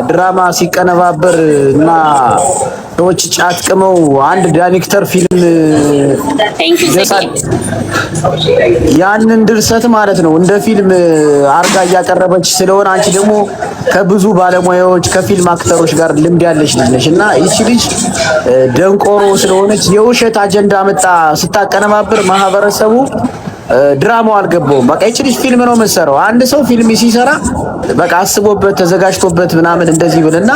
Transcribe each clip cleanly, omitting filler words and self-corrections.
ድራማ ሲቀነባበር እና ሰዎች ጫት ቅመው አንድ ዳይሬክተር ፊልም ያንን ድርሰት ማለት ነው እንደ ፊልም አርጋ እያቀረበች ስለሆነ አንቺ ደግሞ ከብዙ ባለሙያዎች ከፊልም አክተሮች ጋር ልምድ ያለሽ ነሽ እና እቺ ልጅ ደንቆሮ ስለሆነች የውሸት አጀንዳ መጣ ስታቀነባበር ማህበረሰቡ ድራማው አልገባውም። በቃ እቺ ልጅ ፊልም ነው የምትሰራው። አንድ ሰው ፊልም ሲሰራ በቃ አስቦበት ተዘጋጅቶበት ምናምን እንደዚህ ይብልና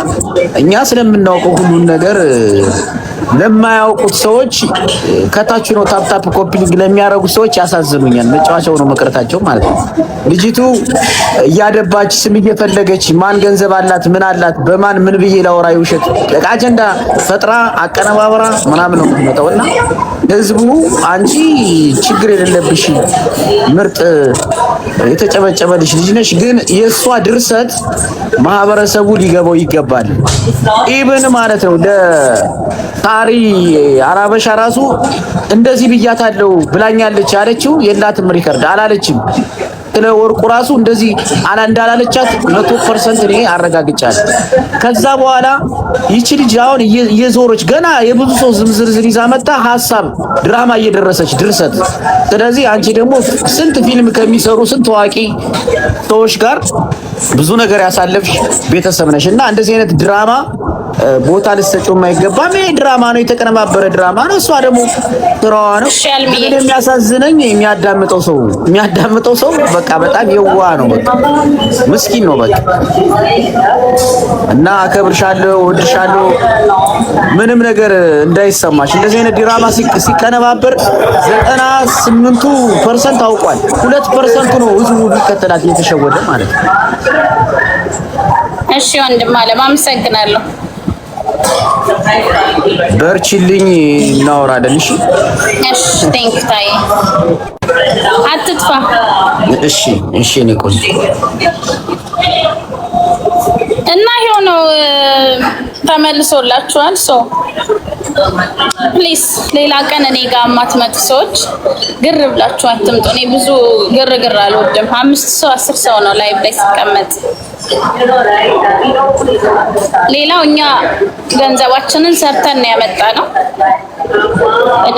እኛ ስለምናውቀው ሁሉን ነገር ለማያውቁት ሰዎች ከታች ነው ታፕ ኮፒሊንግ ለሚያደርጉት ሰዎች ያሳዝኑኛል። መጫወቻው ነው መቅረታቸው ማለት ነው። ልጅቱ እያደባች ስም እየፈለገች ማን ገንዘብ አላት ምን አላት በማን ምን ብዬ ላወራ ይውሸት አጀንዳ ፈጥራ አቀነባበራ ምናምን ነው የምትመጣውና ህዝቡ አንቺ ችግር የሌለብሽ ምርጥ የተጨበጨበልሽ ልጅ ነሽ፣ ግን የሷ ድርሰት ማህበረሰቡ ሊገባው ይገባል። ኢብን ማለት ነው ለታሪ አራበሻ ራሱ እንደዚህ ብያታለሁ ብላኛለች ያለችው የላትም ሪከርድ አላለችም። ስለ ወርቁ ራሱ እንደዚህ እንዳላለቻት 100% እኔ አረጋግጫለሁ። ከዛ በኋላ ይቺ ልጅ አሁን እየዞረች ገና የብዙ ሰው ዝርዝር ይዛ መጣ ሐሳብ ድራማ እየደረሰች ድርሰት። ስለዚህ አንቺ ደግሞ ስንት ፊልም ከሚሰሩ ስንት ታዋቂ ሰዎች ጋር ብዙ ነገር ያሳለፍሽ ቤተሰብ ነሽና እንደዚህ አይነት ድራማ ቦታ ልትሰጪው የማይገባም። ይሄ ድራማ ነው፣ የተቀነባበረ ድራማ ነው። እሷ ደግሞ ስራዋ ነው። ግን የሚያሳዝነኝ የሚያዳምጠው ሰው በቃ በጣም የዋ ነው፣ በቃ ምስኪን ነው በቃ። እና አከብርሻለሁ፣ ወድሻለሁ ምንም ነገር እንዳይሰማሽ። እንደዚህ አይነት ድራማ ሲቀነባበር 98% አውቋል፣ 2% ነው ህዝቡ ሊከተላት እየተሸወደ ማለት ነው። እሺ ወንድም አለም አመሰግናለሁ። በርቺልኝ፣ እናወራለን። እሺ እሺ፣ ቴንክ ታይ አትጥፋ። እሺ እኔ ቆንጆ እና ይሄው ነው ተመልሶላችኋል። ፕሊስ ሌላ ቀን እኔ ጋር የማትመጡ ሰዎች ግር ብላችሁ አትምጡ። እኔ ብዙ ግርግር አልወድም። 5 ሰው 10 ሰው ነው ላይቭ ላይ ሲቀመጥ። ሌላው እኛ ገንዘባችንን ሰርተን ያመጣ ነው። እኔ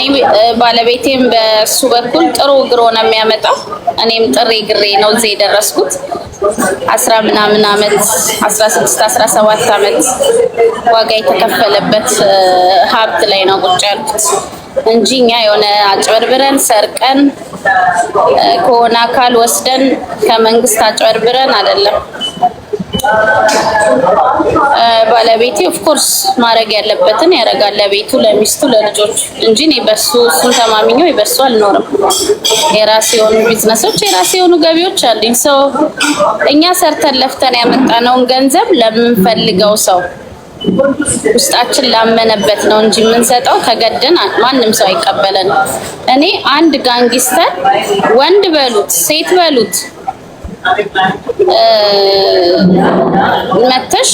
ባለቤቴም በሱ በኩል ጥሩ ግሮ ነው የሚያመጣው። እኔም ጥሬ ግሬ ነው እዚህ የደረስኩት። 10 ምናምን አመት 16 17 አመት ዋጋ የተከፈለበት ሀብት ላይ ነው ቁጭ ያልኩት እንጂ እኛ የሆነ አጭበርብረን ሰርቀን ከሆነ አካል ወስደን ከመንግስት አጭበርብረን አይደለም። ባለቤቴ ኦፍ ኮርስ ማድረግ ያለበትን ያደርጋል ለቤቱ፣ ለሚስቱ፣ ለልጆቹ እንጂ እኔ እሱን ተማምኜ በሱ አልኖርም። የራሴ የሆኑ ቢዝነሶች፣ የራሴ የሆኑ ገቢዎች አሉኝ። ሰው እኛ ሰርተን ለፍተን ያመጣነውን ገንዘብ ለምንፈልገው ሰው ውስጣችን ላመነበት ነው እንጂ የምንሰጠው ተገደን ማንም ሰው አይቀበለንም። እኔ አንድ ጋንጊስተር ወንድ በሉት ሴት በሉት መተሽ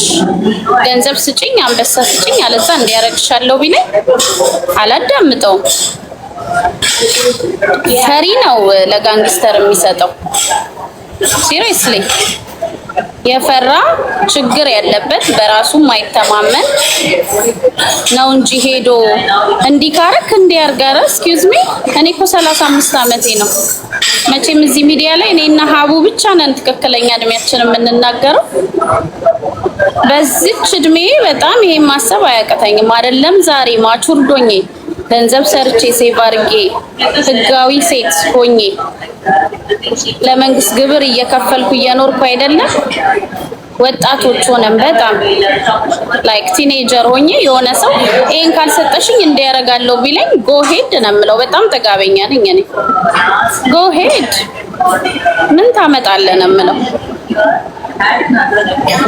ገንዘብ ስጭኝ አንበሳ ስጭኝ አለዛ እንዲያረግሻለሁ ቢለኝ አላዳምጠውም። ፈሪ ነው ለጋንግስተር የሚሰጠው። ሲሪየስሊ የፈራ ችግር ያለበት በራሱ ማይተማመን ነው እንጂ ሄዶ እንዲካረክ እንዲያርጋራ ኤክስኪውዝ ሚ እኔ እኮ 35 አመቴ ነው። መቼም እዚህ ሚዲያ ላይ እኔና ሀቡ ብቻ ነን ትክክለኛ እድሜያችንን የምንናገረው። በዚች እድሜ በጣም ይሄን ማሰብ አያቀተኝም። አይደለም ዛሬ ማቹር ዶኜ ገንዘብ ሰርቼ ሴቭ አድርጌ ህጋዊ ሴት ሆኜ ለመንግስት ግብር እየከፈልኩ እየኖርኩ አይደለም። ወጣቶች ሆነን በጣም ላይክ ቲኔጀር ሆኜ የሆነ ሰው ይሄን ካልሰጠሽኝ እንዲያረጋለሁ ቢለኝ ጎ ሄድ ነው የምለው። በጣም ተጋበኛ ነኝ እኔ። ጎ ሄድ ምን ታመጣለህ ነው የምለው።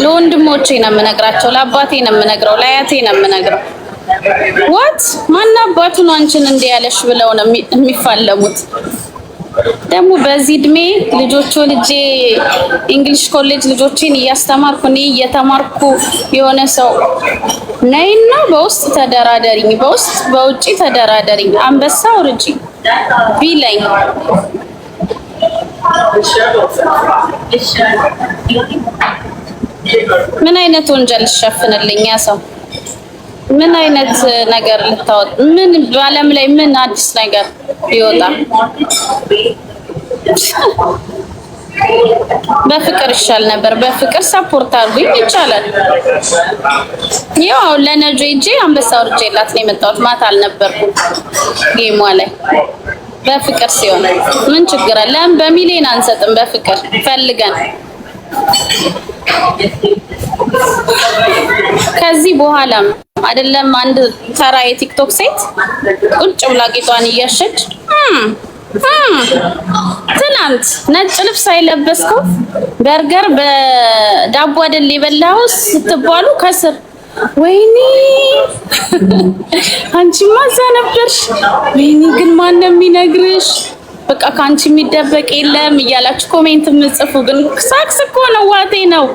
ለወንድሞቼ ነው የምነግራቸው፣ ለአባቴ ነው የምነግረው፣ ለአያቴ ነው የምነግረው። ዋት ማን አባቱ ነው አንቺን እንዲያለሽ ብለው ነው የሚፋለሙት። ደግሞ በዚህ እድሜ ልጆቹ ልጄ እንግሊሽ ኮሌጅ ልጆቼን እያስተማርኩ እኔ እየተማርኩ የሆነ ሰው ነይና በውስጥ ተደራደሪኝ፣ በውስጥ በውጪ ተደራደሪኝ፣ አንበሳ ውርጂ ቢለኝ ምን አይነት ወንጀል ሸፍንልኝ ያ ሰው? ምን አይነት ነገር ልታወጥ? ምን በዓለም ላይ ምን አዲስ ነገር ይወጣ? በፍቅር ይሻል ነበር። በፍቅር ሰፖርት አድርጉኝ ይቻላል። ያው ለነጆ እጄ አንበሳ ወርጄላት ነው የመጣሁት። ማታ አልነበርኩም ጌሟ ላይ። በፍቅር ሲሆን ምን ችግር አለ? ለምን በሚሊዮን አንሰጥም? በፍቅር ፈልገን ከዚህ በኋላም አይደለም አንድ ተራ የቲክቶክ ሴት ቁጭ ብላ ጌጧን እያሸች ትናንት ነጭ ልብስ አይለበስከው በርገር በዳቦ አይደል የበላው ስትባሉ ከስር ወይኔ አንቺማ እዛ ነበርሽ፣ ወይኔ ግን ማን ነው የሚነግርሽ? በቃ ካንቺ የሚደበቅ የለም እያላችሁ ኮሜንት የምጽፉ ግን ሳክስ እኮ ነው፣ ዋቴ ነው።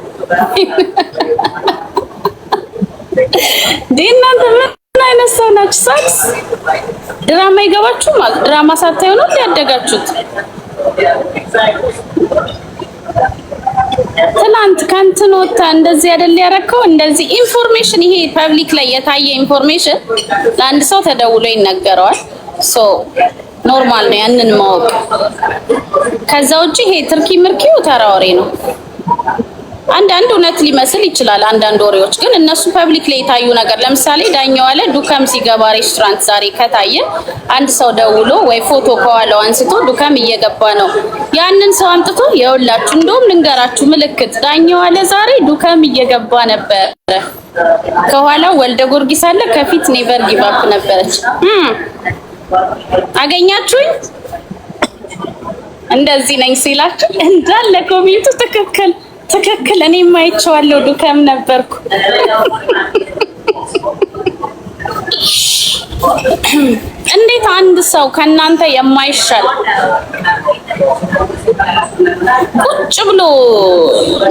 እናንተ ምን አይነት ሰው ናችሁ? ሳክስ ድራማ ይገባችሁ ማለት ድራማ ሳታዩ ነው ያደጋችሁት። ትናንት ከንትን ወጣ እንደዚህ አይደል ያረከው? እንደዚህ ኢንፎርሜሽን፣ ይሄ ፐብሊክ ላይ የታየ ኢንፎርሜሽን ለአንድ ሰው ተደውሎ ይነገረዋል። ሶ ኖርማል ነው ያንን ማወቅ። ከዛ ውጪ ይሄ ትርኪ ምርኪው ተራ ወሬ ነው። አንዳንድ እውነት ሊመስል ይችላል። አንዳንድ ወሬዎች ግን እነሱ ፐብሊክ ላይ የታዩ ነገር፣ ለምሳሌ ዳኛው አለ ዱከም ሲገባ ሬስቶራንት ዛሬ ከታየ አንድ ሰው ደውሎ ወይ ፎቶ ከኋላው አንስቶ ዱከም እየገባ ነው፣ ያንን ሰው አምጥቶ የውላችሁ እንደውም ልንገራችሁ ምልክት፣ ዳኛው አለ ዛሬ ዱከም እየገባ ነበር፣ ከኋላው ወልደ ጊዮርጊስ አለ፣ ከፊት ኔቨር ጊቭ አፕ ነበረች። አገኛችሁኝ? እንደዚህ ነኝ ሲላችሁ እንዳለ ኮሜንቱ ትክክል ትክክል፣ እኔም አይቼዋለሁ፣ ዱከም ነበርኩ። እንዴት አንድ ሰው ከናንተ የማይሻል ቁጭ ብሎ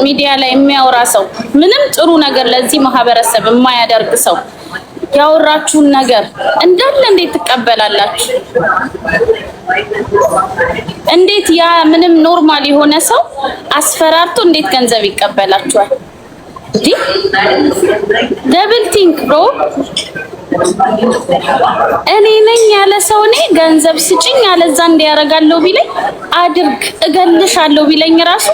ሚዲያ ላይ የሚያወራ ሰው፣ ምንም ጥሩ ነገር ለዚህ ማህበረሰብ የማያደርግ ሰው ያወራችሁን ነገር እንዳለ እንዴት ትቀበላላችሁ? እንዴት ያ ምንም ኖርማል የሆነ ሰው አስፈራርቶ እንዴት ገንዘብ ይቀበላችኋል? ደብል ቲንክ ብሮ። እኔ ነኝ ያለ ሰው እኔ ገንዘብ ስጭኝ ያለዛ እንዲያረጋለው ቢለኝ አድርግ እገልሻለሁ ቢለኝ ራሱ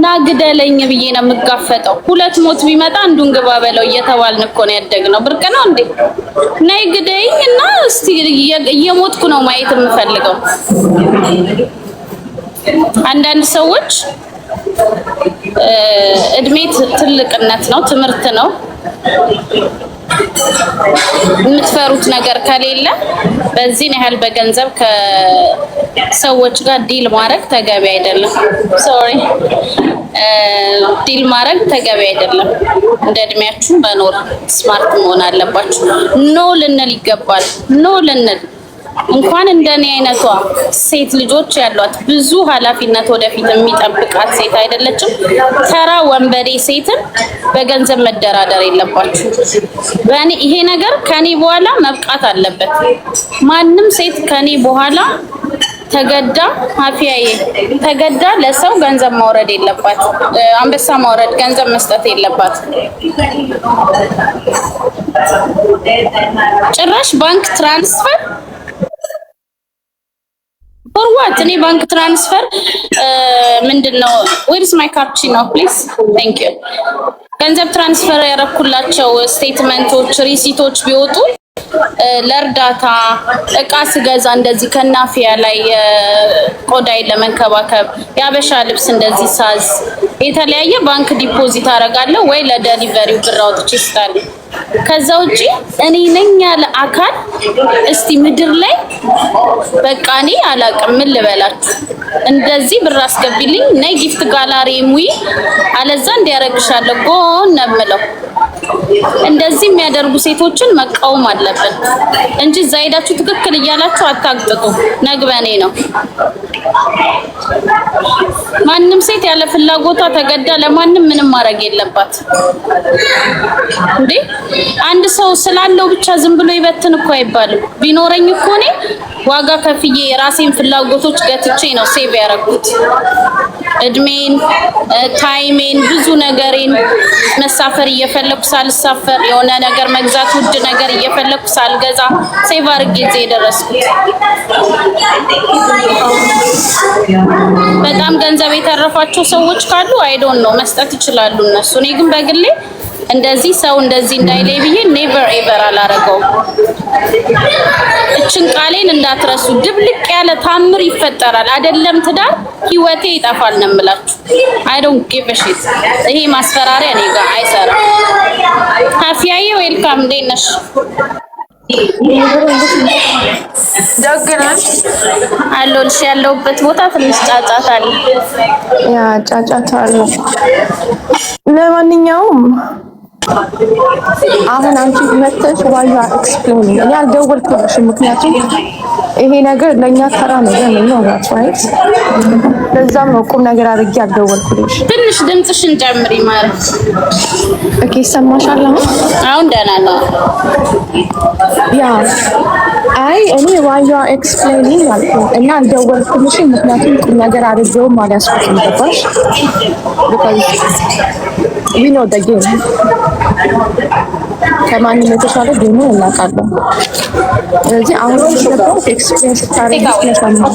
ናግደለኝ ብዬ ነው የምጋፈጠው። ሁለት ሞት ቢመጣ አንዱን ግባ በለው እየተባልን እኮ ነው ያደግነው። ብርቅ ነው እንዴ? ናይ ግደኝ እና እስቲ እየሞትኩ ነው ማየት የምፈልገው። አንዳንድ ሰዎች እድሜ ትልቅነት ነው፣ ትምህርት ነው። የምትፈሩት ነገር ከሌለ በዚህ ያህል በገንዘብ ከሰዎች ጋር ዲል ማድረግ ተገቢ አይደለም። ሶሪ ዲል ማድረግ ተገቢ አይደለም። እንደ እድሜያችሁ መኖር ስማርት መሆን አለባችሁ። ኖ ልንል ይገባል። ኖ ልንል እንኳን እንደኔ አይነቷ ሴት ልጆች ያሏት ብዙ ኃላፊነት ወደፊት የሚጠብቃት ሴት አይደለችም። ተራ ወንበዴ ሴትን በገንዘብ መደራደር የለባችሁ። በእኔ ይሄ ነገር ከኔ በኋላ መብቃት አለበት። ማንም ሴት ከኔ በኋላ ተገዳ አፊያዬ ተገዳ ለሰው ገንዘብ ማውረድ የለባት። አንበሳ ማውረድ ገንዘብ መስጠት የለባት። ጭራሽ ባንክ ትራንስፈር ፎርዋርድ እኔ ባንክ ትራንስፈር ምንድነው? ዌርስ ማይ ካፕቺኖ ፕሊዝ ቴንክ ዩ። ገንዘብ ትራንስፈር ያረኩላቸው ስቴትመንቶች ሪሲቶች ቢወጡ ለእርዳታ እቃ ስገዛ እንደዚህ ከናፊያ ላይ ቆዳይ ለመንከባከብ ያበሻ ልብስ እንደዚህ ሳዝ የተለያየ ባንክ ዲፖዚት አደርጋለሁ ወይ ለዴሊቨሪው ብር አውጥቼ እሰጣለሁ። ከዛ ውጪ እኔ ነኝ ያለ አካል እስቲ ምድር ላይ በቃ እኔ አላቅም ምን ልበላችሁ፣ እንደዚህ ብር አስገቢልኝ ነይ ጊፍት ጋላሪ ሙይ አለዛ እንዲያረግሻለሁ ጎን ነምለው። እንደዚህ የሚያደርጉ ሴቶችን መቃወም አለብን እንጂ እዛ ሄዳችሁ ትክክል እያላችሁ አታግጥጡ። ነግበኔ ነው። ማንም ሴት ያለ ፍላጎቷ ተገዳ ለማንም ምንም ማድረግ የለባት እንዴ። አንድ ሰው ስላለው ብቻ ዝም ብሎ ይበትን እኮ አይባልም። ቢኖረኝ እኮ እኔ ዋጋ ከፍዬ የራሴን ፍላጎቶች ገትቼ ነው ሴቭ ያደረኩት። እድሜን ታይሜን ብዙ ነገሬን መሳፈር እየፈለኩ ሳልሳፈር የሆነ ነገር መግዛት ውድ ነገር እየፈለኩ ሳልገዛ ሴቭ አድርጌ እዚህ የደረስኩት። በጣም ገንዘብ የተረፋቸው ሰዎች ካሉ አይ ዶንት ኖ መስጠት ይችላሉ እነሱ። እኔ ግን በግሌ እንደዚህ ሰው እንደዚህ እንዳይለይ ብዬ ኔቨር ኤቨር አላረገውም። እችን ቃሌን እንዳትረሱ። ድብልቅ ያለ ታምር ይፈጠራል አይደለም ትዳር ህይወቴ ይጠፋል ነው የምላችሁ። አይ ዶንት ጊቭ አ ሺት። ይሄ ማስፈራሪያ እኔ ጋር አይሰራም። ካፊያዬ ዌልካም ነሽ? ደግነሽ አሎልሽ። ያለውበት ቦታ ትንሽ ጫጫታ አለ። ያ ጫጫታ አለ። ለማንኛውም አሁን አንቺ መተሽ ዋያ ኤክስፕሌን እኔ አልደወልኩልሽም፣ ምክንያቱም ይሄ ነገር ለኛ ተራ ነገር ነው ማለት ለዛም ነው ቁም ነገር አድርጌ አልደወልኩልሽ። ትንሽ ድምፅሽን ጨምሪ ማለት ኦኬ። ሰማሻል? አሁን ደህና ነው። ያ አይ እኔ ዋያ ኤክስፕሌን ማለት ነው እና አልደወልኩልሽም፣ ምክንያቱም ቁም ነገር አድርጌው ማለት ገባሽ? we know the game ከማንም የተሻለ ጌሙ እናውቃለን። ስለዚህ አሁን ስለዚህ ኤክስፒሪየንስ ታሪክ ስለሰማሁ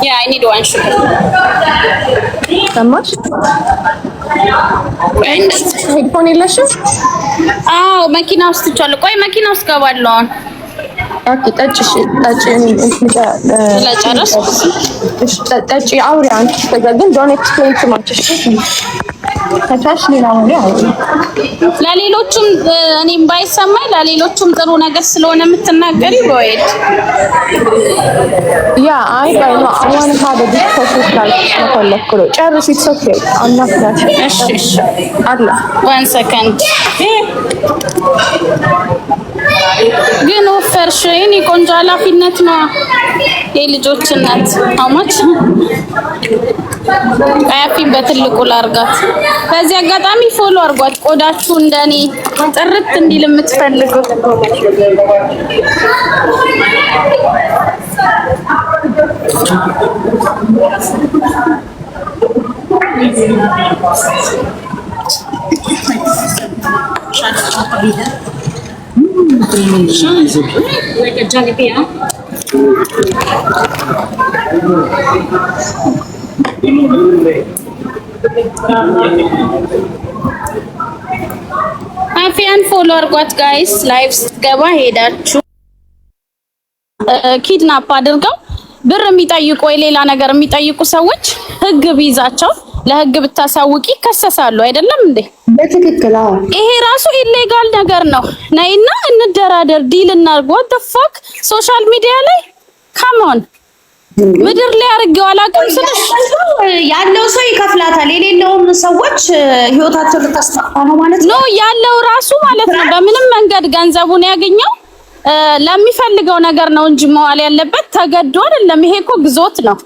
ያ አይ ኒድ ዋን ሹገር ሰማሽ? ሄድፎን የለሽም? አዎ መኪና ውስጥ ትቻለሁ። ቆይ መኪና ውስጥ ገባለሁ አሁን። ኦኬ ጠጪ ጠጪ አውሪ አንቺ ግን ዶንት ኤክስፕሌን ቱ ማች ከታች ሌላ ነው። ለሌሎችም እኔም ባይሰማኝ ለሌሎችም ጥሩ ነገር ስለሆነ የምትናገሪ ወይድ ያ አይ ባይ ነው አዋን ሀደ ዲስኮርስ ላይ ተፈለክሮ ጨርሽ ኦኬ አናፍዳሽ። እሺ አላ 1 ሰከንድ ግን ወፈርሽ። እኔ ቆንጆ ኃላፊነት ነው የልጆች እናት አማች አያፊን በትልቁ ላርጋት። በዚህ አጋጣሚ ፎሎ አርጓት ቆዳችሁ እንደኔ ጥርት እንዲል የምትፈልጉ like a jalebi, huh? አፊያን ፎሎ አርጓት ጋይስ። ላይቭ ስትገባ ሄዳችሁ ኪድናፕ አድርገው ብር የሚጠይቁ ወይ ሌላ ነገር የሚጠይቁ ሰዎች ህግ ቢይዛቸው ለህግ ብታሳውቂ ይከሰሳሉ። አይደለም እንዴ? በትክክል አዎ። ይሄ ራሱ ኢሌጋል ነገር ነው። ነይና እንደራደር፣ ዲል እናርግ። what the fuck ሶሻል ሚዲያ ላይ come on ምድር ላይ አርገው አላውቅም ስልሽ ያለው ሰው ይከፍላታል፣ የሌለውም ሰዎች ህይወታቸውን ልታስጠፋ ነው ማለት ነው። ያለው ራሱ ማለት ነው በምንም መንገድ ገንዘቡን ያገኘው ለሚፈልገው ነገር ነው እንጂ መዋል ያለበት ተገዶ አይደለም። ይሄ እኮ ግዞት ነው።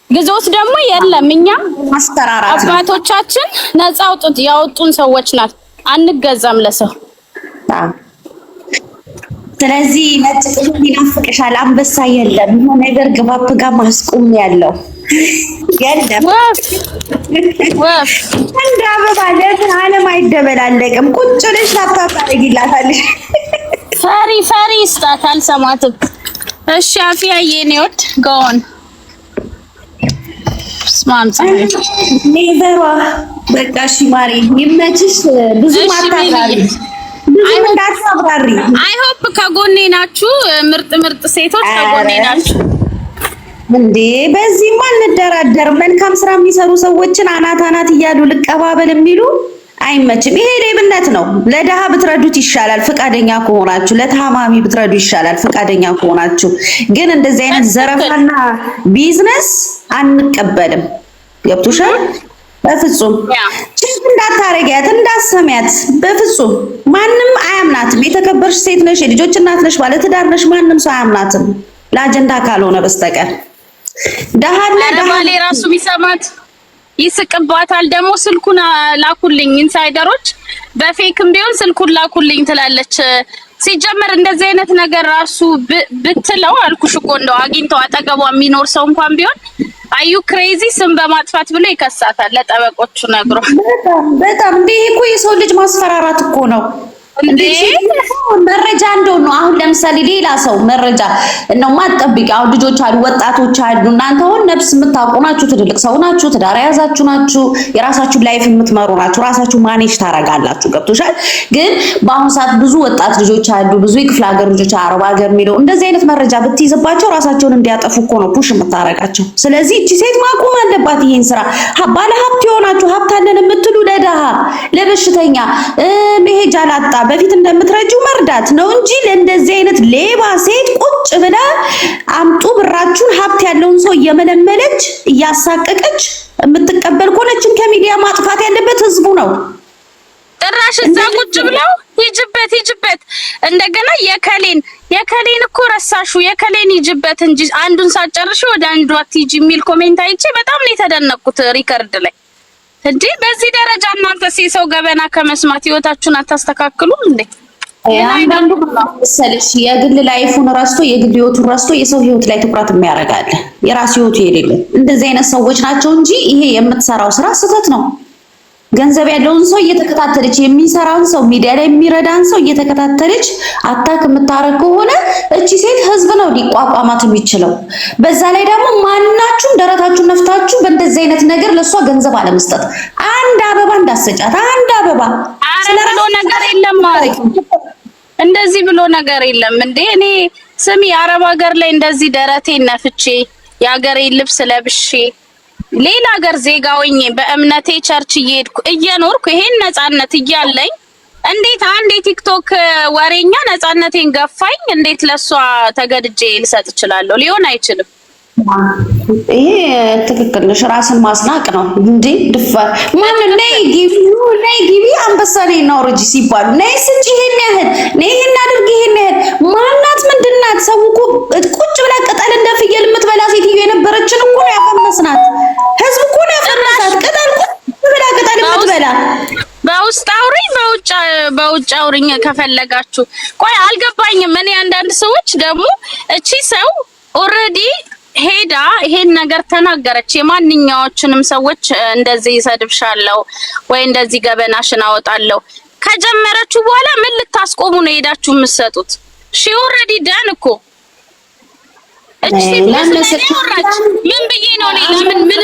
ግዞት ደግሞ የለም። እኛ አባቶቻችን ነፃ ያወጡን ሰዎች ናት። አንገዛም ለሰው። ስለዚህ ነጭ ጥቁር ይናፍቅሻል፣ አንበሳ የለም። የሆነ ነገር ግባብ ጋር ማስቆም ያለው የለም። ወፍ እንደ አበባ ለምን ዓለም አይደበላለቅም? ቁጭ ብለሽ ታታታሪግላታለሽ። ፈሪ ስታት አልሰማትም። እሺ አፊያ የኔ ወድ ጎን ስማምጽ ኔቨሯ በቃ እሺ ማሪ ይመችሽ። ብዙ ማታታሪ አይ ሆፕ ከጎኔ ናችሁ። ምርጥ ሴቶች ከጎኔ ናችሁ እንዴ? በዚህማ እንደራደር። መልካም ስራ የሚሰሩ ሰዎችን አናት እያሉ ልቀባበል የሚሉ አይመችም። ይሄ ሌብነት ነው። ለደሃ ብትረዱት ይሻላል ፍቃደኛ ከሆናችሁ፣ ለታማሚ ብትረዱ ይሻላል ፍቃደኛ ከሆናችሁ። ግን እንደዚህ አይነት ዘረፋና ቢዝነስ አንቀበልም። ገብቶሻል? በፍጹም ችግር እንዳታረጊያት እንዳሰሚያት። በፍጹም ማንም አያምናትም። የተከበርሽ ሴት ነሽ፣ የልጆች እናት ነሽ፣ ባለ ትዳር ነሽ። ማንም ሰው አያምናትም ለአጀንዳ ካልሆነ በስተቀር። ደሃና ባሌ ራሱ ቢሰማት ይስቅባታል። ደግሞ ስልኩን ላኩልኝ ኢንሳይደሮች፣ በፌክም ቢሆን ስልኩን ላኩልኝ ትላለች። ሲጀመር እንደዚህ አይነት ነገር ራሱ ብትለው አልኩሽ እኮ እንደው አግኝተው አጠገቧ የሚኖር ሰው እንኳን ቢሆን አዩ ክሬዚ ስም በማጥፋት ብሎ ይከሳታል ለጠበቆቹ ነግሮ። በጣም እንዴ እኮ የሰው ልጅ ማስፈራራት እኮ ነው እንዴ መረጃ እንደው ነው። አሁን ለምሳሌ ሌላ ሰው መረጃ ነው ማጠብቂ። አሁን ልጆች አሉ፣ ወጣቶች አሉ። እናንተ አሁን ነፍስ የምታውቁ ናችሁ፣ ትልልቅ ሰው ናችሁ፣ ትዳር ያዛችሁ ናችሁ፣ የራሳችሁ ላይፍ የምትመሩ ናችሁ፣ ራሳችሁ ማኔጅ ታረጋላችሁ። ገብቶሻል? ግን በአሁን ሰዓት ብዙ ወጣት ልጆች አሉ፣ ብዙ የክፍለ ሀገር ልጆች አረብ ሀገር የሚለው እንደዚህ አይነት መረጃ ብትይዝባቸው ራሳቸውን እንዲያጠፉ እኮ ነው ፑሽ የምታረጋቸው። ስለዚህ እቺ ሴት ማቆም አለባት ይሄን ስራ። ባለ ሀብት የሆናችሁ ሀብት አለን የምትሉ ለደሃ ለበሽተኛ መሄጃ ላጣ በፊት እንደምትረጂው መርዳት ነው እንጂ ለእንደዚህ አይነት ሌባ ሴት ቁጭ ብላ አምጡ ብራችሁን ሀብት ያለውን ሰው እየመለመለች እያሳቀቀች የምትቀበል ከሆነችን ከሚዲያ ማጥፋት ያለበት ህዝቡ ነው። ጭራሽ እዛ ቁጭ ብለው ይጅበት እንደገና የከሌን እኮ ረሳሹ የከሌን ይጅበት እንጂ አንዱን ሳጨርሽ ወደ አንዱ አትሂጂ የሚል ኮሜንት አይቼ በጣም ነው የተደነቅኩት ሪከርድ ላይ። እንዴ በዚህ ደረጃ እናንተስ የሰው ገበና ከመስማት ህይወታችሁን አታስተካክሉም እንዴ? አንዳንዱ መሰለሽ የግል ላይፉን ረስቶ የግል ህይወቱን ረስቶ የሰው ህይወት ላይ ትኩረት የሚያደርጋል። የራሱ ህይወቱ የሌለ እንደዚህ አይነት ሰዎች ናቸው እንጂ ይሄ የምትሰራው ስራ ስህተት ነው። ገንዘብ ያለውን ሰው እየተከታተለች የሚሰራውን ሰው ሚዲያ ላይ የሚረዳን ሰው እየተከታተለች አታክ የምታረግ ከሆነ እቺ ሴት ህዝብ ነው ሊቋቋማት የሚችለው። በዛ ላይ ደግሞ ማናችሁም ደረታችሁን ነፍታችሁ በእንደዚህ አይነት ነገር ለሷ ገንዘብ አለመስጠት። አንድ አበባ እንዳሰጫት አንድ አበባ ስለብሎ ነገር የለም ማለት እንደዚህ ብሎ ነገር የለም እንዴ። እኔ ስሚ አረብ ሀገር ላይ እንደዚህ ደረቴን ነፍቼ የሀገሬን ልብስ ለብሼ ሌላ ሀገር ዜጋ ሆኜ በእምነቴ ቸርች እየኖርኩ ይሄን ነፃነት እያለኝ እንዴት አንድ የቲክቶክ ወሬኛ ነፃነቴን ገፋኝ? እንዴት ለሷ ተገድጄ ልሰጥ እችላለሁ? ሊሆን አይችልም። ይሄ ትክክል ነሽ። ራስን ማስናቅ ነው እንዴ? ድፋር ማን ነይ ግቢ አንበሳ ነይ ነው ርጂ ሲባሉ ነይ ስጪ ይሄን ያህል ነይ ይሄን አድርጊ ይሄን ያህል ማናት ምንድናት? ሰው እኮ ቁጭ ብላ ቅጠል እንደ ፍየል የምትበላ ሴትዮ የነበረችን እኮ ነው ያፈመስናት። ህዝብ እኮ ነው ያፈመሳት። ቅጠል ቁጭ ብላ ቅጠል የምትበላ በውስጥ አውሪኝ በውጭ አውሪኝ ከፈለጋችሁ። ቆይ አልገባኝም። እኔ አንዳንድ ሰዎች ደግሞ እቺ ሰው ኦልሬዲ ሄዳ ይሄን ነገር ተናገረች። የማንኛዎችንም ሰዎች እንደዚህ ይሰድብሻለሁ ወይ እንደዚህ ገበናሽን አወጣለሁ ከጀመረችው በኋላ ምን ልታስቆሙ ነው ሄዳችሁ የምትሰጡት? ሺ ኦልሬዲ ዳን እኮ እቺ ምን ብዬ ነው ምን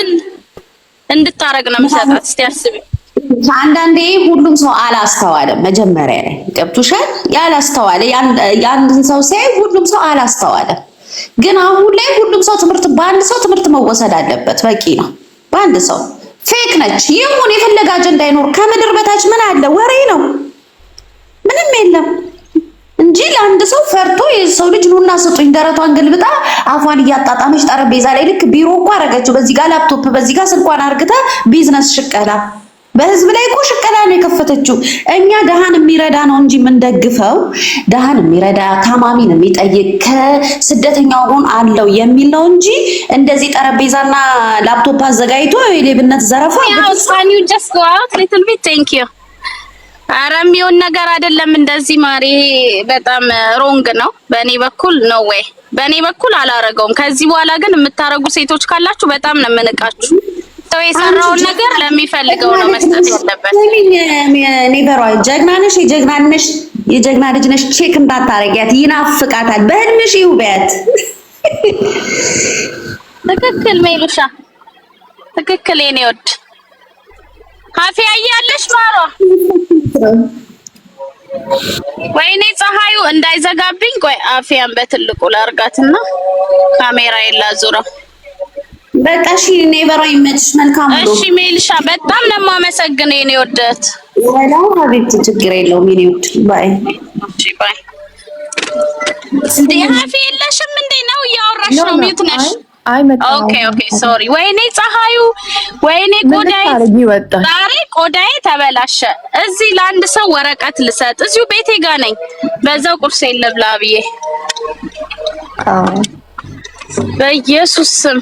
እንድታረግ ነው የምሰጣት? እስቲ አስቢ። አንዳንዴ ሁሉም ሰው አላስተዋለም። መጀመሪያ ላይ ገብቶሻል? ያላስተዋለ ያንድን ሰው ሳይ ሁሉም ሰው አላስተዋለም። ግን አሁን ላይ ሁሉም ሰው በአንድ ሰው ትምህርት መወሰድ አለበት። በቂ ነው። በአንድ ሰው ፌክ ነች ይሁን የፈለገ አጀንዳ አይኖር ከምድር በታች ምን አለ? ወሬ ነው፣ ምንም የለም እንጂ ለአንድ ሰው ፈርቶ የሰው ልጅ ኑና ስጡኝ ደረቷን ገልብጣ አፏን እያጣጣመች ጠረጴዛ ላይ ልክ ቢሮ እኮ አረገችው። በዚህ ጋር ላፕቶፕ በዚህ ጋር ስልኳን አርግታ ቢዝነስ ሽቀላ በህዝብ ላይ እኮ ሽቀላ ነው የከፈተችው። እኛ ደሃን የሚረዳ ነው እንጂ የምንደግፈው ደሃን የሚረዳ ታማሚን የሚጠይቅ ከስደተኛው ጎን አለው የሚል ነው እንጂ እንደዚህ ጠረጴዛና ላፕቶፕ አዘጋጅቶ የሌብነት ዘረፋ can you just go out little bit thank you ኧረ የሚሆን ነገር አይደለም እንደዚህ ማሪ። በጣም ሮንግ ነው በእኔ በኩል ነው ወይ በእኔ በኩል አላረገውም። ከዚህ በኋላ ግን የምታረጉ ሴቶች ካላችሁ በጣም ነው የምንቃችሁ። ሰው የሰራውን ነገር ለሚፈልገው ነው መስጠት ያለበት። ኔቨሯ ጀግና ነሽ፣ የጀግና ልጅ ነሽ። ቼክ እንዳታረጊያት ይናፍቃታል። በህልምሽ ይውበት። ትክክል ሜሉሻ፣ ትክክል የኔ ወድ ካፌ ያያለሽ ማሯ። ወይኔ ፀሐዩ እንዳይዘጋብኝ። ቆይ አፍያን በትልቁ ላርጋትና ካሜራ የላዙረው። በቃ እሺ ኔቨሯ ይመችሽ። መልካም ነው። እሺ ሜልሻ በጣም ነው የማመሰግነው የኔ ወደት። ወላሂ ሀቢብቲ ችግር የለውም የኔ ወድ። ባይ እሺ ባይ። እንዴ አፍ የለሽም እንዴ ነው እያወራሽ ነው? ሚዩት ነሽ? ኦኬ ሶሪ። ወይኔ ፀሐዩ፣ ወይኔ ቆዳዬ፣ ዛሬ ቆዳዬ ተበላሸ። እዚህ ለአንድ ሰው ወረቀት ልሰጥ እዚሁ ቤቴ ጋር ነኝ። በዛው ቁርስ ልብላ ብዬ በኢየሱስ ስም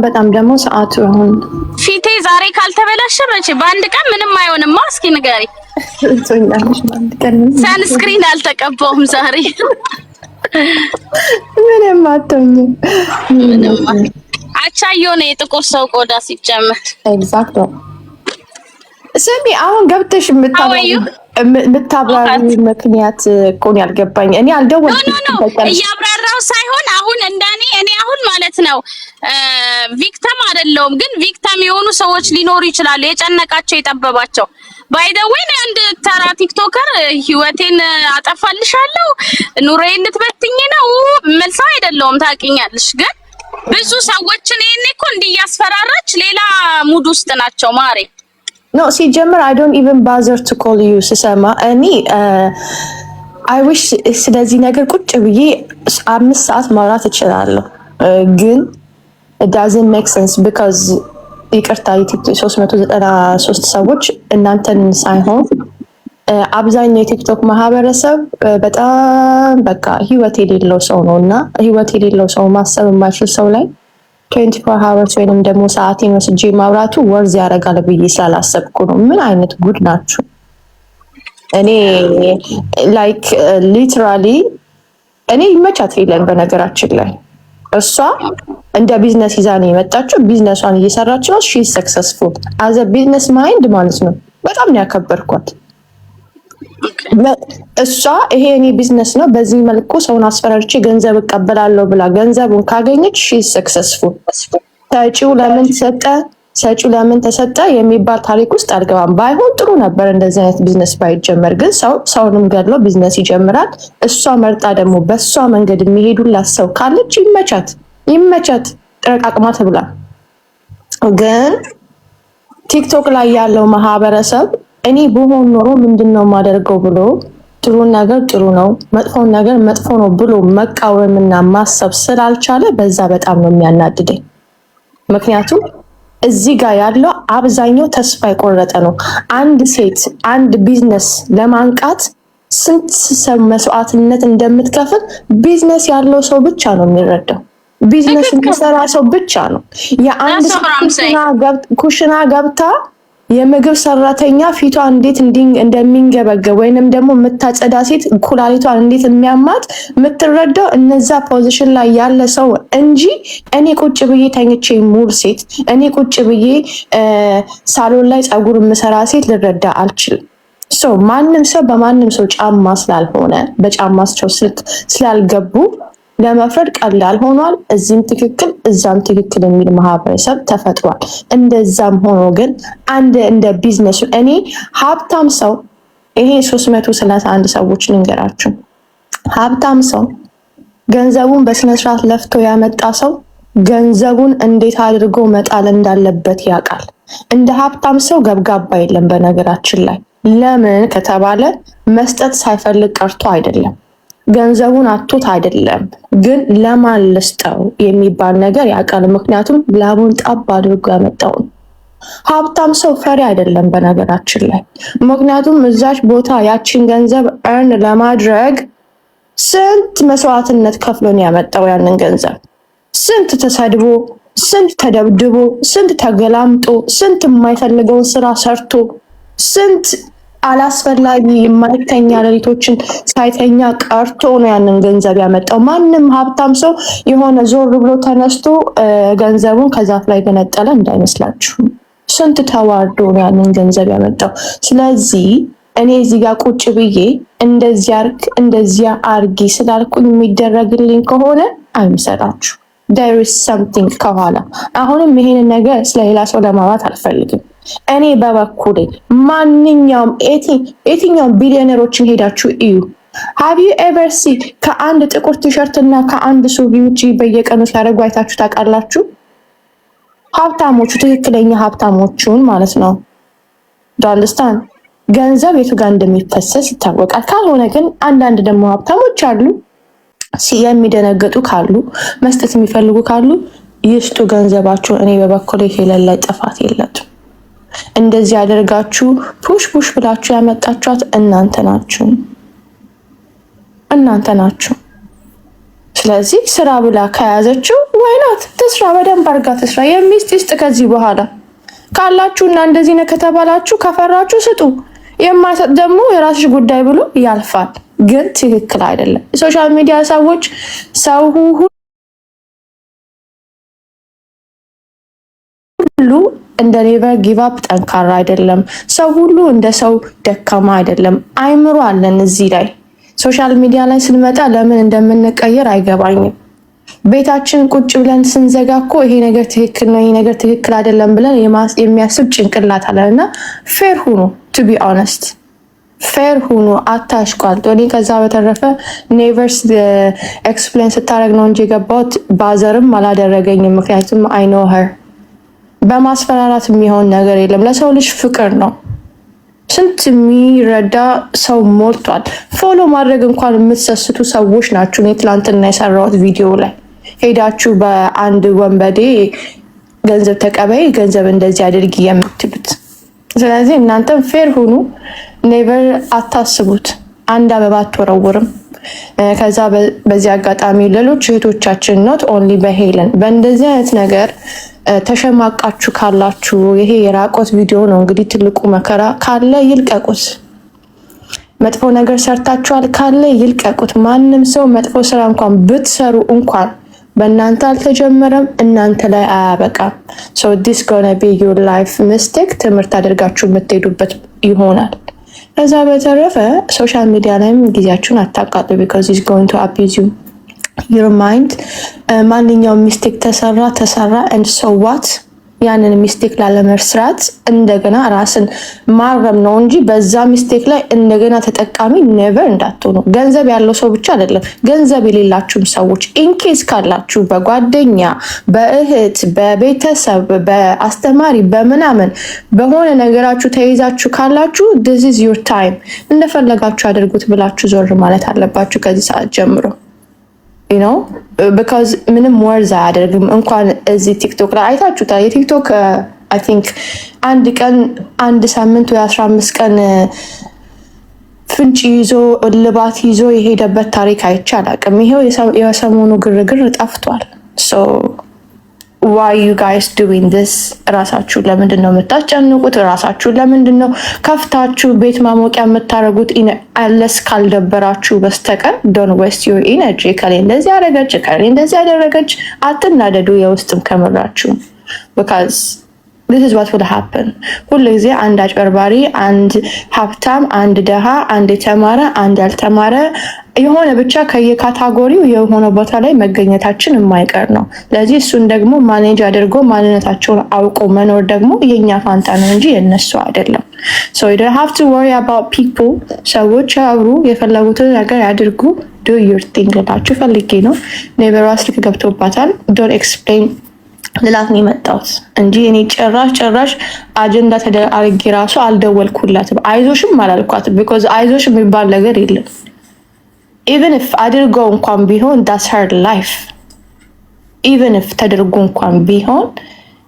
በጣም ደግሞ ሰዓቱ አሁን ፊቴ ዛሬ ካልተበላሸ መቼ በአንድ ቀን ምንም አይሆንማ። እስኪ ንገሪ። ሰንስክሪን አልተቀባውም ዛሬ ምንም አትሆኝም። አቻየው ነው የጥቁር ሰው ቆዳ ሲጨመር። ኤግዛክት ነው። ስሚ አሁን ገብተሽ የምታብራሪ ምክንያት እኮ ነው ያልገባኝ። እኔ አልደወልኩም እያብራራው ሳይሆን አሁን እንደኔ እኔ አሁን ማለት ነው ቪክተም አይደለሁም፣ ግን ቪክተም የሆኑ ሰዎች ሊኖሩ ይችላሉ የጨነቃቸው የጠበባቸው። ባይደወይ አንድ ተራ ቲክቶከር ህይወቴን አጠፋልሻለሁ ኑሮዬን ልትበትኝ ነው መልሰው አይደለሁም ታውቂኛለሽ። ግን ብዙ ሰዎችን ይሄኔ እኮ እንዲያስፈራራች ሌላ ሙድ ውስጥ ናቸው ማሬ። ኖ ሲጀምር I don't even bother to call you ስሰማ እኔ I wish ስለዚህ ነገር ቁጭ ብዬ 5 ሰዓት ማውራት እችላለሁ፣ ግን it doesn't make sense because ይቅርታ 393 ሰዎች እናንተን ሳይሆን አብዛኛው የቲክቶክ ማህበረሰብ በጣም በቃ ህይወት የሌለው ሰው ነውና ህይወት የሌለው ሰው ማሰብ የማይችል ሰው ላይ 24 hours ወይንም ደግሞ ሰዓቴን ወስጄ ማውራቱ ወርዝ ያደርጋል ብዬ ስላላሰብኩ ነው። ምን አይነት ጉድ ናችሁ? እኔ ላይክ ሊትራሊ እኔ ይመቻት ይለን በነገራችን ላይ እሷ እንደ ቢዝነስ ይዛ ነው የመጣችው። ቢዝነሷን እየሰራች ነው። ሺ ሰክሰስፉል አዘ ቢዝነስ ማይንድ ማለት ነው። በጣም ነው ያከበርኳት። እሷ ይሄ እኔ ቢዝነስ ነው በዚህ መልኩ ሰውን አስፈራርቼ ገንዘብ እቀበላለሁ ብላ ገንዘቡን ካገኘች ሺ ሰክሰስፉል። ሰጪው ለምን ተሰጠ ሰጪው ለምን ተሰጠ የሚባል ታሪክ ውስጥ አልገባም። ባይሆን ጥሩ ነበር እንደዚህ አይነት ቢዝነስ ባይጀመር፣ ግን ሰውንም ገድሎ ቢዝነስ ይጀምራል። እሷ መርጣ ደግሞ በሷ መንገድ የሚሄዱላት ሰው ካለች ይመቻት ጠቃቅማ ተብላ። ግን ቲክቶክ ላይ ያለው ማህበረሰብ እኔ በሆን ኖሮ ምንድነው ማደርገው ብሎ ጥሩ ነገር ጥሩ ነው መጥፎ ነገር መጥፎ ነው ብሎ መቃወምና ማሰብ ስላልቻለ በዛ በጣም ነው የሚያናድደኝ። ምክንያቱም እዚህ ጋር ያለው አብዛኛው ተስፋ የቆረጠ ነው። አንድ ሴት አንድ ቢዝነስ ለማንቃት ስንት መስዋዕትነት እንደምትከፍል ቢዝነስ ያለው ሰው ብቻ ነው የሚረዳው። ቢዝነስ የሚሰራ ሰው ብቻ ነው። የአንድ ኩሽና ገብታ የምግብ ሰራተኛ ፊቷ እንዴት እንደሚንገበገብ ወይንም ደግሞ የምታጸዳ ሴት ኩላሊቷን እንዴት የሚያማት የምትረዳው እነዛ ፖዚሽን ላይ ያለ ሰው እንጂ እኔ ቁጭ ብዬ ተኝቼ ሙሉ ሴት እኔ ቁጭ ብዬ ሳሎን ላይ ፀጉር የምሰራ ሴት ልረዳ አልችልም። ማንም ሰው በማንም ሰው ጫማ ስላልሆነ በጫማቸው ስላልገቡ ለመፍረድ ቀላል ሆኗል። እዚህም ትክክል እዛም ትክክል የሚል ማህበረሰብ ተፈጥሯል። እንደዛም ሆኖ ግን እንደ ቢዝነሱ እኔ ሀብታም ሰው ይሄ 331 ሰዎች ልንገራችሁ፣ ሀብታም ሰው ገንዘቡን በስነ ስርዓት ለፍቶ ያመጣ ሰው ገንዘቡን እንዴት አድርጎ መጣል እንዳለበት ያውቃል። እንደ ሀብታም ሰው ገብጋባ የለም። በነገራችን ላይ ለምን ከተባለ መስጠት ሳይፈልግ ቀርቶ አይደለም፣ ገንዘቡን አጥቶት አይደለም፣ ግን ለማን ልስጠው የሚባል ነገር ያውቃል። ምክንያቱም ላቡን ጣብ አድርጎ ያመጣው ሀብታም ሰው ፈሪ አይደለም በነገራችን ላይ። ምክንያቱም እዛች ቦታ ያቺን ገንዘብ እርን ለማድረግ ስንት መስዋዕትነት ከፍሎ ነው ያመጣው ያንን ገንዘብ። ስንት ተሰድቦ፣ ስንት ተደብድቦ፣ ስንት ተገላምጦ፣ ስንት የማይፈልገውን ስራ ሰርቶ፣ ስንት አላስፈላጊ የማይተኛ ሌሊቶችን ሳይተኛ ቀርቶ ነው ያንን ገንዘብ ያመጣው። ማንም ሀብታም ሰው የሆነ ዞር ብሎ ተነስቶ ገንዘቡን ከዛፍ ላይ ገነጠለ እንዳይመስላችሁ። ስንት ተዋርዶ ነው ያንን ገንዘብ ያመጣው። ስለዚህ እኔ እዚህ ጋር ቁጭ ብዬ እንደዚህ አርግ እንደዚያ አርጊ ስላልኩኝ የሚደረግልኝ ከሆነ አይምሰላችሁ። there is something ከኋላ። አሁንም ይሄንን ነገር ስለሌላ ሰው ለማውራት አልፈልግም። እኔ በበኩሌ ማንኛውም የትኛውም ቢሊዮነሮችን ሄዳችሁ እዩ። have you ever seen ከአንድ ጥቁር ቲሸርት እና ከአንድ ሱሪ ውጪ በየቀኑ ሲያደርጉ አይታችሁ ታውቃላችሁ? ሀብታሞቹ ትክክለኛ ሀብታሞቹን ማለት ነው። ዳንስታን ገንዘብ የቱ ጋር እንደሚፈሰስ ይታወቃል። ካልሆነ ግን አንዳንድ ደግሞ ሀብታሞች አሉ የሚደነገጡ ካሉ መስጠት የሚፈልጉ ካሉ ይስጡ ገንዘባቸው። እኔ በበኩሌ የሌለ ጥፋት የለውም። እንደዚህ ያደርጋችሁ ፑሽ ብላችሁ ያመጣችኋት እናንተ ናችሁ። ስለዚህ ስራ ብላ ከያዘችው ወይናት ትስራ፣ በደንብ አድርጋ ትስራ። የሚስት ይስጥ። ከዚህ በኋላ ካላችሁና እንደዚህ ነው ከተባላችሁ ከፈራችሁ ስጡ። የማይሰጥ ደግሞ የራስሽ ጉዳይ ብሎ ያልፋል። ግን ትክክል አይደለም። ሶሻል ሚዲያ ሰዎች ሰው ሁሉ እንደ ኔቨር ጊቭ አፕ ጠንካራ አይደለም። ሰው ሁሉ እንደ ሰው ደካማ አይደለም። አይምሮ አለን እዚህ ላይ። ሶሻል ሚዲያ ላይ ስንመጣ ለምን እንደምንቀየር አይገባኝም። ቤታችን ቁጭ ብለን ስንዘጋ እኮ ይሄ ነገር ትክክል ነው፣ ይሄ ነገር ትክክል አይደለም ብለን የሚያስብ ጭንቅላት አለን እና ፌር ሁኑ። ቱ ቢ ኦነስት ፌር ሁኑ፣ አታሽቋልጡ። እኔ ከዛ በተረፈ ኔቨርስ ኤክስፕሌን ስታደርግ ነው እንጂ የገባሁት ባዘርም አላደረገኝም። ምክንያቱም አይ ኖ ሄር። በማስፈራራት የሚሆን ነገር የለም። ለሰው ልጅ ፍቅር ነው። ስንት የሚረዳ ሰው ሞልቷል። ፎሎ ማድረግ እንኳን የምትሰስቱ ሰዎች ናችሁ። እኔ ትላንትና የሰራሁት ቪዲዮ ላይ ሄዳችሁ በአንድ ወንበዴ ገንዘብ ተቀበይ፣ ገንዘብ እንደዚህ አድርጊ የምትሉት። ስለዚህ እናንተም ፌር ሁኑ። ኔቨር አታስቡት። አንድ አበባ አትወረውርም። ከዛ በዚህ አጋጣሚ ሌሎች እህቶቻችን ኖት ኦንሊ በሄለን በእንደዚህ አይነት ነገር ተሸማቃችሁ ካላችሁ ይሄ የራቆት ቪዲዮ ነው እንግዲህ ትልቁ መከራ ካለ ይልቀቁት። መጥፎ ነገር ሰርታችኋል ካለ ይልቀቁት። ማንም ሰው መጥፎ ስራ እንኳን ብትሰሩ እንኳን በእናንተ አልተጀመረም፣ እናንተ ላይ አያበቃም። ሶ ዲስ ጎና ቢ ዩር ላይፍ ሚስቴክ፣ ትምህርት አድርጋችሁ የምትሄዱበት ይሆናል። ከዛ በተረፈ ሶሻል ሚዲያ ላይም ጊዜያችሁን አታቃጥሉ። ቢኮዝ ኢዝ ጎይንግ ቱ አቢዩዝ ዩ ዩር ማይንድ። ማንኛውም ሚስቴክ ተሰራ and so what? ያንን ሚስቴክ ላለመስራት እንደገና ራስን ማረም ነው እንጂ በዛ ሚስቴክ ላይ እንደገና ተጠቃሚ ኔቨር እንዳትሆኑ። ገንዘብ ያለው ሰው ብቻ አይደለም፣ ገንዘብ የሌላችሁም ሰዎች ኢንኬስ ካላችሁ በጓደኛ፣ በእህት፣ በቤተሰብ፣ በአስተማሪ፣ በምናምን በሆነ ነገራችሁ ተይዛችሁ ካላችሁ this is your time እንደፈለጋችሁ አድርጉት ብላችሁ ዞር ማለት አለባችሁ ከዚህ ሰዓት ጀምሮ። because ምንም ወርዝ አያደርግም። እንኳን እዚህ ቲክቶክ ላይ አይታችሁታል። የቲክቶክ አይ ቲንክ አንድ ቀን አንድ ሳምንት ወይ 15 ቀን ፍንጭ ይዞ እልባት ይዞ የሄደበት ታሪክ አይቼ አላውቅም። ይሄው የሰሞኑ ግርግር ጠፍቷል። so why you guys doing this? ራሳችሁ ለምንድን ነው የምታስጨንቁት? ራሳችሁ ለምንድን ነው ከፍታችሁ ቤት ማሞቂያ የምታደርጉት? አለስ ካልደበራችሁ በስተቀር don't waste your energy። ከሌ እንደዚህ ያደረገች ከሌ እንደዚህ ያደረገች አትናደዱ። የውስጥም ከምራችሁ because this is what will happen። ሁሉ ጊዜ አንድ አጭበርባሪ፣ አንድ ሀብታም፣ አንድ ደሃ፣ አንድ የተማረ፣ አንድ ያልተማረ የሆነ ብቻ ከየካታጎሪው የሆነ ቦታ ላይ መገኘታችን የማይቀር ነው። ለዚህ እሱን ደግሞ ማኔጅ አድርጎ ማንነታቸውን አውቆ መኖር ደግሞ የኛ ፋንታ ነው እንጂ የነሱ አይደለም። so you don't have to worry about people። ሰዎች አብሩ፣ የፈለጉትን ነገር ያድርጉ። do your thing ላችሁ ፈልጌ ነው። ኔቨር ስልክ ገብቶባታል። don't explain ልላት ነው የመጣሁት እንጂ እኔ ጭራሽ አጀንዳ ተደርጌ ራሱ አልደወልኩላትም። አይዞሽም አላልኳትም። because አይዞሽ የሚባል ነገር የለም። even if አድርገው እንኳን ቢሆን that's her life። even if ተደርጎ እንኳን ቢሆን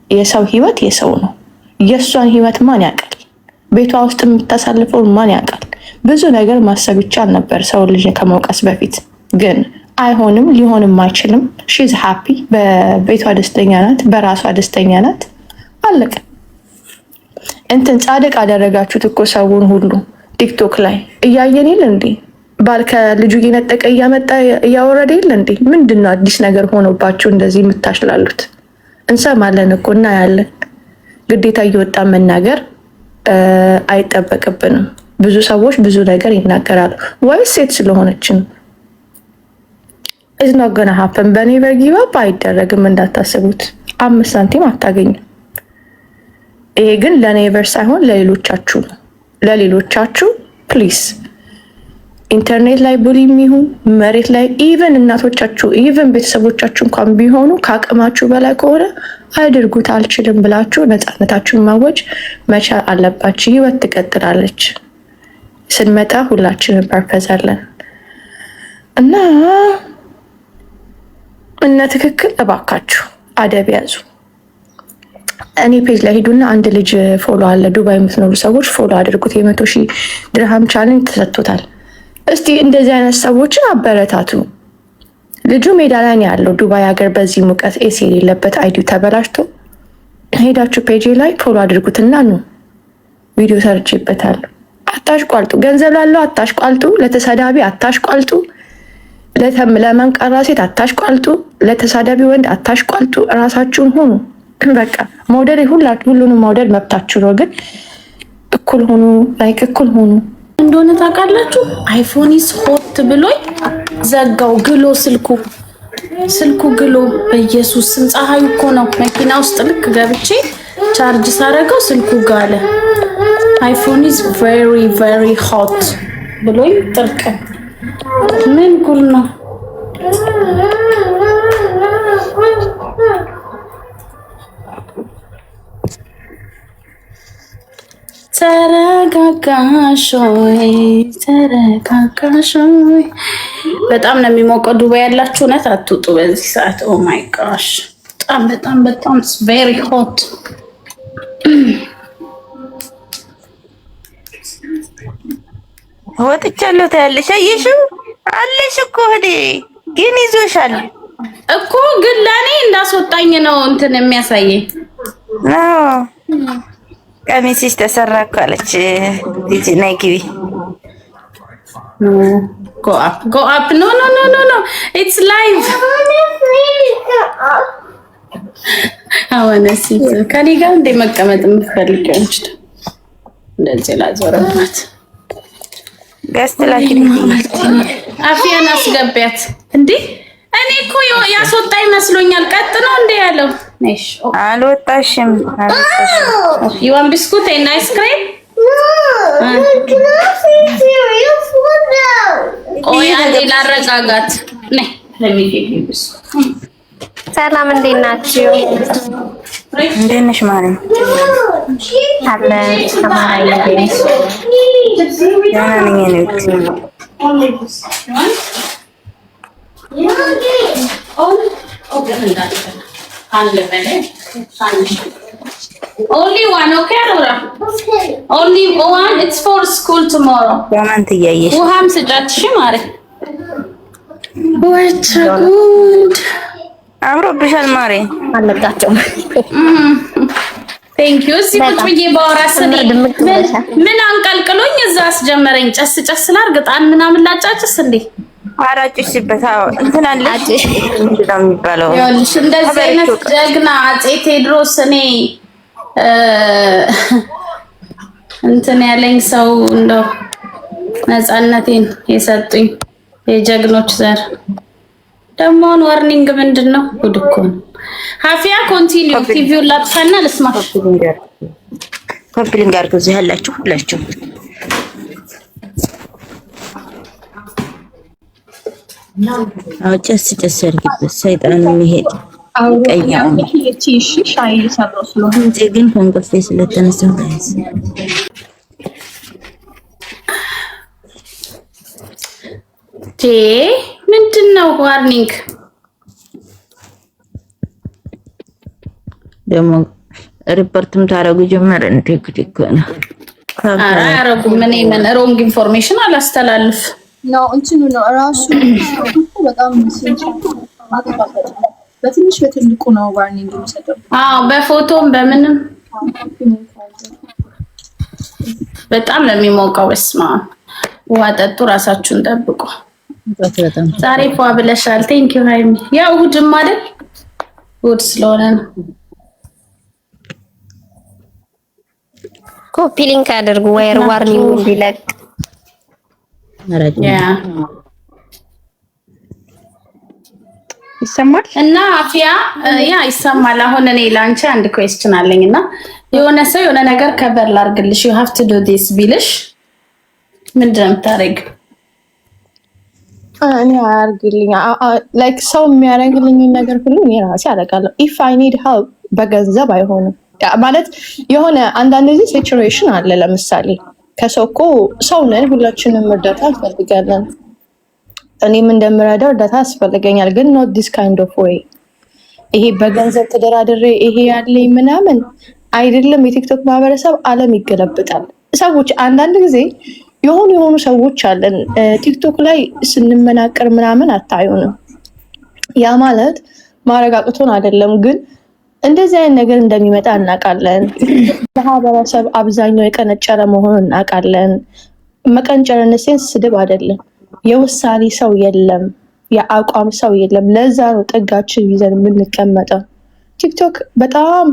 የሰው ህይወት የሰው ነው። የሷን ህይወት ማን ያውቃል? ቤቷ ውስጥ የምታሳልፈው ማን ያውቃል? ብዙ ነገር ማሰብ ይቻል ነበር ሰው ልጅ ከመውቀስ በፊት ግን አይሆንም፣ ሊሆንም አይችልም። she's happy። በቤቷ ደስተኛ ናት፣ በራሷ ደስተኛ ናት። አለቀ። እንትን ጻድቅ አደረጋችሁት እኮ ሰውን ሁሉ ቲክቶክ ላይ እያየን የለ እንዴ? ባል ከልጁ እየነጠቀ እያመጣ እያወረደ የለ እንዴ? ምንድነው አዲስ ነገር ሆኖባችሁ እንደዚህ የምታሽላሉት? እንሰማለን እኮ እናያለን። ግዴታ እየወጣ መናገር አይጠበቅብንም። ብዙ ሰዎች ብዙ ነገር ይናገራሉ። ወይስ ሴት ስለሆነች ነው? is not gonna happen። በኔቨር ጊቭ አፕ አይደረግም እንዳታስቡት። 5 ሳንቲም አታገኙም። ይሄ ግን ለኔቨር ሳይሆን ለሌሎቻችሁ ነው። ለሌሎቻችሁ ፕሊዝ ኢንተርኔት ላይ ቡሊም ይሁን መሬት ላይ ኢቨን እናቶቻችሁ ኢቨን ቤተሰቦቻችሁ እንኳን ቢሆኑ ከአቅማችሁ በላይ ከሆነ አድርጉት። አልችልም ብላችሁ ነፃነታችሁን ማወጅ መቻል አለባችሁ። ህይወት ትቀጥላለች። ስንመጣ ሁላችንም ፐርፐዝ አለን እና ትክክል። እባካችሁ አደብ ያዙ። እኔ ፔጅ ላይ ሄዱና አንድ ልጅ ፎሎ አለ። ዱባይ የምትኖሩ ሰዎች ፎሎ አድርጉት። የ100,000 ድርሃም ቻሌንጅ ተሰጥቶታል። እስቲ እንደዚህ አይነት ሰዎችን አበረታቱ። ልጁ ሜዳ ላይ ነው ያለው ዱባይ ሀገር፣ በዚህ ሙቀት ኤሲ የሌለበት አይዲው ተበላሽቶ። ሄዳችሁ ፔጅ ላይ ፎሎ አድርጉትና ነው ቪዲዮ ሰርቼበታለሁ። አታሽቋልጡ። ገንዘብ ላለው አታሽቋልጡ። ለተሳዳቢ አታሽቋልጡ። ለመንቀራ ሴት አታሽቋልጡ። ለተሳዳቢ ወንድ አታሽቋልጡ። ራሳችሁን ሁኑ። በቃ መውደድ ሁሉንም መውደድ መብታችሁ ነው፣ ግን እኩል ሁኑ። ላይክ እኩል ሁኑ። እንደሆነ ታውቃላችሁ። አይፎን ኢዝ ሆት ብሎኝ ዘጋው ግሎ ስልኩ ግሎ። በኢየሱስ ስም ፀሐዩ እኮ ነው። መኪና ውስጥ ልክ ገብቼ ቻርጅ ሳረገው ስልኩ ጋለ። አይፎን ኢዝ ቬሪ ቬሪ ሆት ብሎኝ ጥርቅ። ምን ጉል ነው? ተረጋጋሾይ በጣም ነው የሚሞቀው። ዱባይ ያላችሁ እውነት አትውጡ በዚህ ሰዓት። ኦ ማይ ጋሽ በጣም ቬሪ ሆት። ወጥቻለሁ ታያለሽ። አየሽው አለሽ እኮ እህቴ፣ ግን ይዞሻል እኮ ግን ለእኔ እንዳስወጣኝ ነው እንትን የሚያሳየኝ። ቀሚስሽ ተሰራ እኮ አለች። ልጅ ነይ ግቢ። ጎ አፕ ኖ ኢትስ ላይቭ። አወነሲ ከኔ ጋር እንደ መቀመጥ የምትፈልግ አንቺ እንደዚህ ላዞረባት ገስት ላኪ። አፍያን አስገቢያት እንዴ! እኔ እኮ ያስወጣ ይመስሎኛል። ቀጥ ነው እንዴ ያለው? ነሽ አልወጣሽም። ይዋን ቢስኩት እና አይስክሬም። ቆይ አንዴ ላረጋጋት። ነይ ለሚዲብስ። ሰላም እንዴት ናችሁ? እንዴት ነሽ ማርያም? አለ ሰማይ ነኝ። Only one, okay, Aurora? Only one. It's for school tomorrow. ኮመንት እያየሽ ውሃም ስጫትሽ ማረ ወቸ ጉድ አምሮብሻል ማሬ። አለቃቸው ቴንክ ዩ። እዚህ ቁጭ ብዬ ባወራስ ምን አንቀልቅሎኝ እዛ አስጀመረኝ። ጨስ ላርግ ጣን ምናምን ላጫጭስ እንዴ? አራጭሽበት። አዎ እንትን አለሽ ምንድን ነው የሚባለው? ይኸውልሽ እንደዚህ አይነት ጀግና አፄ ቴዎድሮስ እኔ እንትን ያለኝ ሰው እንደው ነፃነቴን የሰጡኝ የጀግኖች ዘር ደግሞ ዋርኒንግ ምንድን ነው? ጉድ እኮ ነው። ሀፊያ ኮንቲኒው ቲቪውን ላጥፋና ልስማ። ኮምፕሊንግ አድርጉ እዚህ ያላችሁ ሁላችሁ። አዎ ጨስ ያድርግበት ሰይጣን የሚሄድ ቀያው ግን ከእንቅልፌ ስለተነሳሁ ምንድን ነው ዋርኒንግ? ደግሞ ሪፖርትም ታረጉ ጀመረ እንዴ? ጉድ እኮ ነው። ኧረ አያረጉም። ምን ሮንግ ኢንፎርሜሽን አላስተላልፍ ነው እንትኑ ነው ራሱ በጣም በትንሽ በትልቁ ነው ዋርኒንግ የሚሰጠው። አዎ በፎቶም በምንም በጣም ነው የሚሞቀው። በስማ ውሃ ጠጡ፣ ራሳችሁን ጠብቁ። ዛሬ ፏ ብለሻል። ቴንክ ዩ ሃይሚ። ያው እሑድም አይደል? እሑድ ስለሆነ ነው። ኮፒ ሊንክ አድርጉ ወይር ዋርኒንግ እንዲለቅ። ይሰማል እና አፍያ ያ ይሰማል። አሁን እኔ ላንቺ አንድ ኩዌስችን አለኝ እና የሆነ ሰው የሆነ ነገር ከበር ላርግልሽ you have to do this ቢልሽ ምንድን ነው የምታደርጊው? እኔ አያርግልኝ ላይክ ሰው የሚያደርግልኝ ነገር ሁሉ እኔ ራሴ አደርጋለሁ። if I need help በገንዘብ አይሆንም ማለት የሆነ አንዳንድ ጊዜ ሲቹዌሽን አለ። ለምሳሌ ከሰው እኮ ሰው ነን፣ ሁላችንም እርዳታ እንፈልጋለን። እኔም እንደምረዳው እርዳታ ያስፈልገኛል፣ ግን not this kind of way። ይሄ በገንዘብ ተደራድሬ ይሄ ያለኝ ምናምን አይደለም። የቲክቶክ ማህበረሰብ ዓለም ይገለብጣል። ሰዎች አንዳንድ ጊዜ የሆኑ ሰዎች አለን ቲክቶክ ላይ ስንመናቀር ምናምን አታዩንም። ያ ማለት ማረጋግቶን አይደለም፣ ግን እንደዚህ አይነት ነገር እንደሚመጣ እናውቃለን። ማህበረሰብ አብዛኛው የቀነጨረ መሆኑን እናውቃለን። መቀንጨርን ሴንስ ስድብ አይደለም። የውሳኔ ሰው የለም፣ የአቋም ሰው የለም። ለዛ ነው ጥጋችን ይዘን የምንቀመጠው። ቲክቶክ በጣም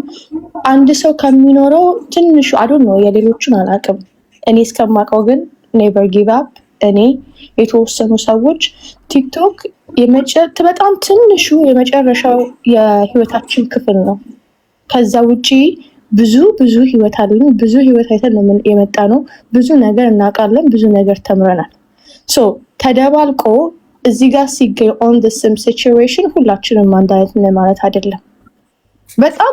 አንድ ሰው ከሚኖረው ትንሹ አዶን ነው፣ የሌሎቹን አላውቅም። እኔ እስከማውቀው ግን ኔቨር ጊቭ አፕ። እኔ የተወሰኑ ሰዎች ቲክቶክ በጣም ትንሹ የመጨረሻው የህይወታችን ክፍል ነው። ከዛ ውጪ ብዙ ህይወት አለን። ብዙ ህይወት አይተን ነው የመጣ ነው። ብዙ ነገር እናውቃለን። ብዙ ነገር ተምረናል። ሶ ተደባልቆ እዚህ ጋር ሲገኝ ኦን ዘ ሴም ሲቹዌሽን ሁላችንም አንድ አይነት ነን ማለት አይደለም። በጣም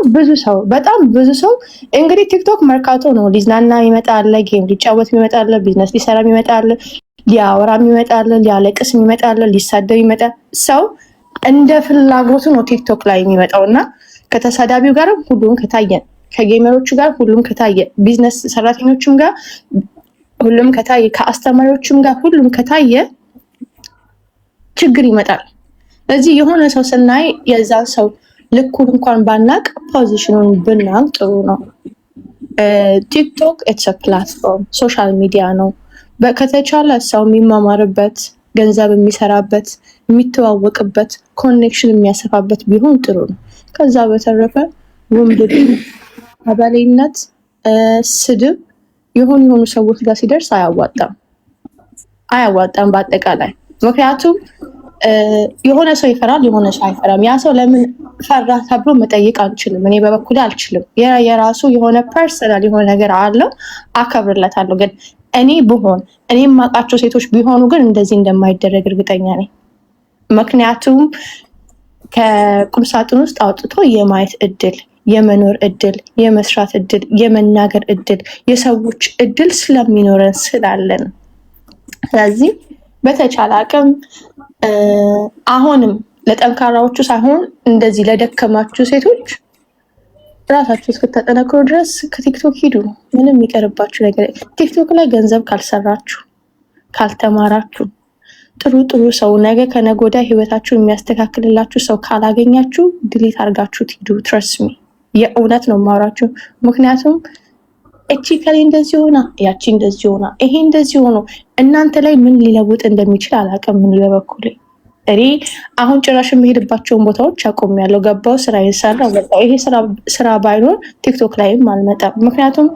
ብዙ ሰው እንግዲህ ቲክቶክ መርካቶ ነው። ሊዝናና ይመጣል፣ ጌም ሊጫወት ይመጣል፣ ቢዝነስ ሊሰራ ይመጣል፣ ሊያወራ ይመጣል፣ ሊያለቅስ ይመጣል፣ ሊሳደብ ይመጣል። ሰው እንደ ፍላጎቱ ነው ቲክቶክ ላይ የሚመጣውና ከተሳዳቢው ጋር ሁሉም ከታየን፣ ከጌመሮቹ ጋር ሁሉም ከታየ፣ ቢዝነስ ሰራተኞችም ጋር ሁሉም ከታየ፣ ከአስተማሪዎችም ጋር ሁሉም ከታየ ችግር ይመጣል። ስለዚህ የሆነ ሰው ስናይ የዛን ሰው ልኩን እንኳን ባናቅ ፖዚሽኑን ብናውቅ ጥሩ ነው። ቲክቶክ ኢትስ አ ፕላትፎርም ሶሻል ሚዲያ ነው። ከተቻለ ሰው የሚማማርበት፣ ገንዘብ የሚሰራበት፣ የሚተዋወቅበት፣ ኮኔክሽን የሚያሰፋበት ቢሆን ጥሩ ነው። ከዛ በተረፈ ውንብድና፣ አባሌነት፣ ስድብ የሆኑ ሰዎች ጋር ሲደርስ አያዋጣም በአጠቃላይ። ምክንያቱም የሆነ ሰው ይፈራል፣ የሆነ ሰው አይፈራም። ያ ሰው ለምን ፈራ ተብሎ መጠየቅ አንችልም። እኔ በበኩሌ አልችልም። የራሱ የሆነ ፐርሰናል የሆነ ነገር አለው፣ አከብርለታለሁ። ግን እኔ የማውቃቸው ሴቶች ቢሆኑ ግን እንደዚህ እንደማይደረግ እርግጠኛ ነኝ። ምክንያቱም ከቁምሳጥን ውስጥ አውጥቶ የማየት እድል፣ የመኖር እድል፣ የመስራት እድል፣ የመናገር እድል፣ የሰዎች እድል ስለሚኖረን ስላለን፣ ስለዚህ በተቻለ አቅም አሁንም ለጠንካራዎቹ ሳይሆን እንደዚህ ለደከማችሁ ሴቶች ራሳችሁ እስክታጠነክሩ ድረስ ከቲክቶክ ሂዱ። ምንም የሚቀርባችሁ ነገር ቲክቶክ ላይ ገንዘብ ካልሰራችሁ፣ ካልተማራችሁ፣ ጥሩ ሰው ነገ ከነገ ወዲያ ህይወታችሁን የሚያስተካክልላችሁ ሰው ካላገኛችሁ ድሊት አድርጋችሁት ሂዱ። ትረስት ሚ፣ የእውነት ነው የማወራችሁ። ምክንያቱም እቺ ከሌ እንደዚህ ሆና፣ ያቺ እንደዚህ ሆና፣ ይሄ እንደዚህ ሆኖ እናንተ ላይ ምን ሊለውጥ እንደሚችል አላውቅም። ምን በበኩሌ እኔ አሁን ጭራሽ የሚሄድባቸውን ቦታዎች አቆሚያለሁ። ገባው፣ ስራ ይሰራ፣ በቃ ይሄ ስራ ባይኖር ቲክቶክ ላይም አልመጣም። ምክንያቱም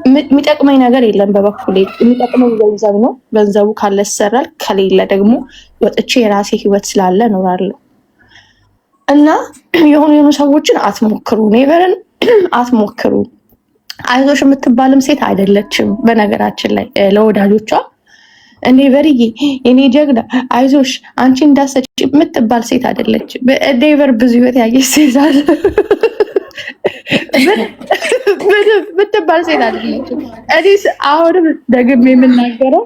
የሚጠቅመኝ ነገር የለም። በበኩሌ የሚጠቅመኝ ገንዘብ ነው። ገንዘቡ ካለ ይሰራል፣ ከሌለ ደግሞ ወጥቼ የራሴ ህይወት ስላለ እኖራለሁ። እና የሆኑ ሰዎችን አትሞክሩ፣ ኔቨርን አትሞክሩ። አይዞሽ የምትባልም ሴት አይደለችም። በነገራችን ላይ ለወዳጆቿ እኔ በርዬ የኔ ጀግና አይዞሽ አንቺ እንዳሰጭ የምትባል ሴት አይደለችም። ኔቨር ብዙ ህይወት ያየች ሴት አለ ምትባል ሴት አይደለችም። እኔ አሁንም ደግሜ የምናገረው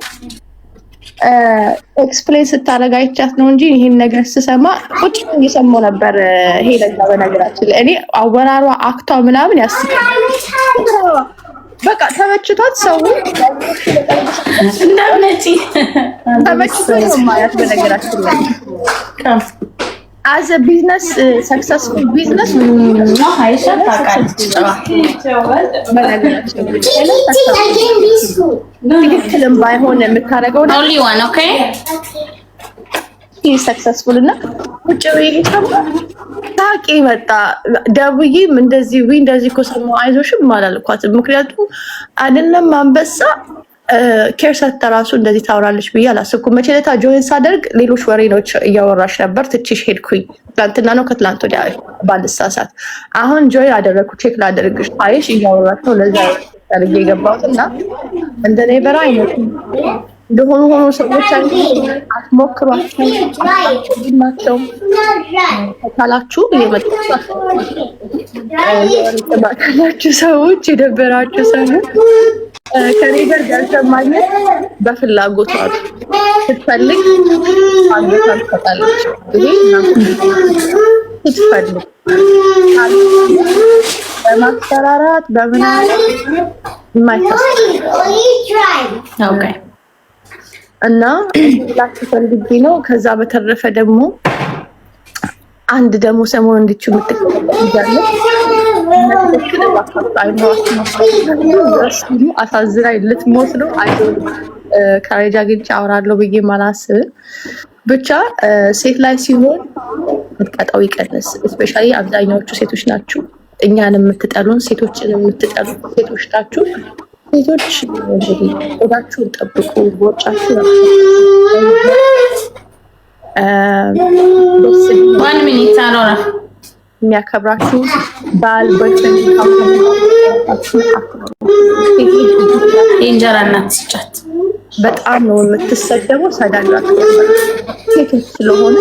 ኤክስፕሌን ስታደርግ አይቻት ነው እንጂ ይሄን ነገር ስሰማ ቁጭ እየሰማሁ ነበር። ሄለዛ በነገራችን ላይ እኔ አወራሯ አክቷ ምናምን ያስቃል። በቃ ተመችቷት ሰው ተመችቷት ነው ማለት በነገራችን ላይ አዘ ቢዝነስ ሰክሰስፉል ቢዝነስ ትክክልም ባይሆን የምታደርገው ሰክሰስፉል እና ውጭ ታቂ መጣ ደውዬም እንደዚህ እኮ ሰማሁ አይዞሽም አላልኳትም። ምክንያቱም አይደለም አንበሳ ኬር ሰጥታ ራሱ እንደዚህ ታወራለች ብዬ አላሰብኩም። መቼ ዕለት ጆይን ሳደርግ ሌሎች ወሬዎች እያወራሽ ነበር፣ ትችሽ ሄድኩኝ። ትላንትና ነው ከትላንት ወዲያ ባልሳሳት። አሁን ጆይን አደረግኩ ቼክ ላደርግሽ ታይሽ እያወራሽ ነው። ለዛ አድርጌ የገባሁት እና እንደኔ በራ አይነት እንደሆኑ ሰዎች አትሞክሯቸው፣ ናቸው ካላችሁ የመጣችሁ ሰዎች የደበራችሁ ሰዎች ከኔ ጋር ገንዘብ ማግኘት በፍላጎት አሉ። ስትፈልግ አንገቷን ትሰጣለች። ይሄ ስትፈልግ በማስፈራራት በምናምን የማይታሰብ እና ላችሁ ፈልጌ ነው። ከዛ በተረፈ ደግሞ አንድ ደግሞ ሰሞኑን እንድትዩ የምትቀበል አሳዝናኝ ልትሞት ነው። ካሬጅ አግኝቼ አወራለሁ ብዬ ማላስብ ብቻ ሴት ላይ ሲሆን ምጥቀጣው ይቀንስ። እስፔሻሊ አብዛኛዎቹ ሴቶች ናችሁ እኛን የምትጠሉን ሴቶችን የምትጠሉ ሴቶች ናችሁ። ሴቶች እንግዲህ ቆዳችሁን ጠብቁ፣ ቦርጫችሁን ዋን ሚኒት ነው የሚያከብራችሁ ባል ቦይፍሬንድ የእንጀራ እናት ስጫት በጣም ነው የምትሰደበው። ሰዳላት ሴቶች ስለሆነ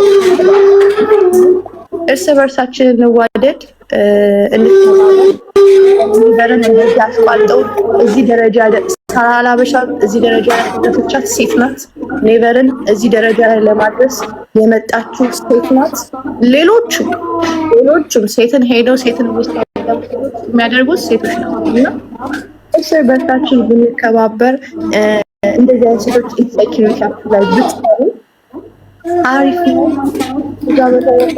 እርስ በርሳችን እንዋደድ፣ እንተባበረን። እንደዚህ አስቋልጠው እዚህ ደረጃ ሳላላበሻ እዚህ ደረጃ ያደረሰቻት ሴት ናት። ኔቨርን እዚህ ደረጃ ላይ ለማድረስ የመጣችው ሴት ናት። ሌሎችም ሴትን ሄደው ሴትን የሚያደርጉት ሴቶች ናቸው እና እርስ በርሳችን ብንከባበር እንደዚህ አይነት ሴቶች ኢንሴኪሪቲያችሁ ላይ ብትሰሩ አሪፍ ነው። እዛ በተረፈ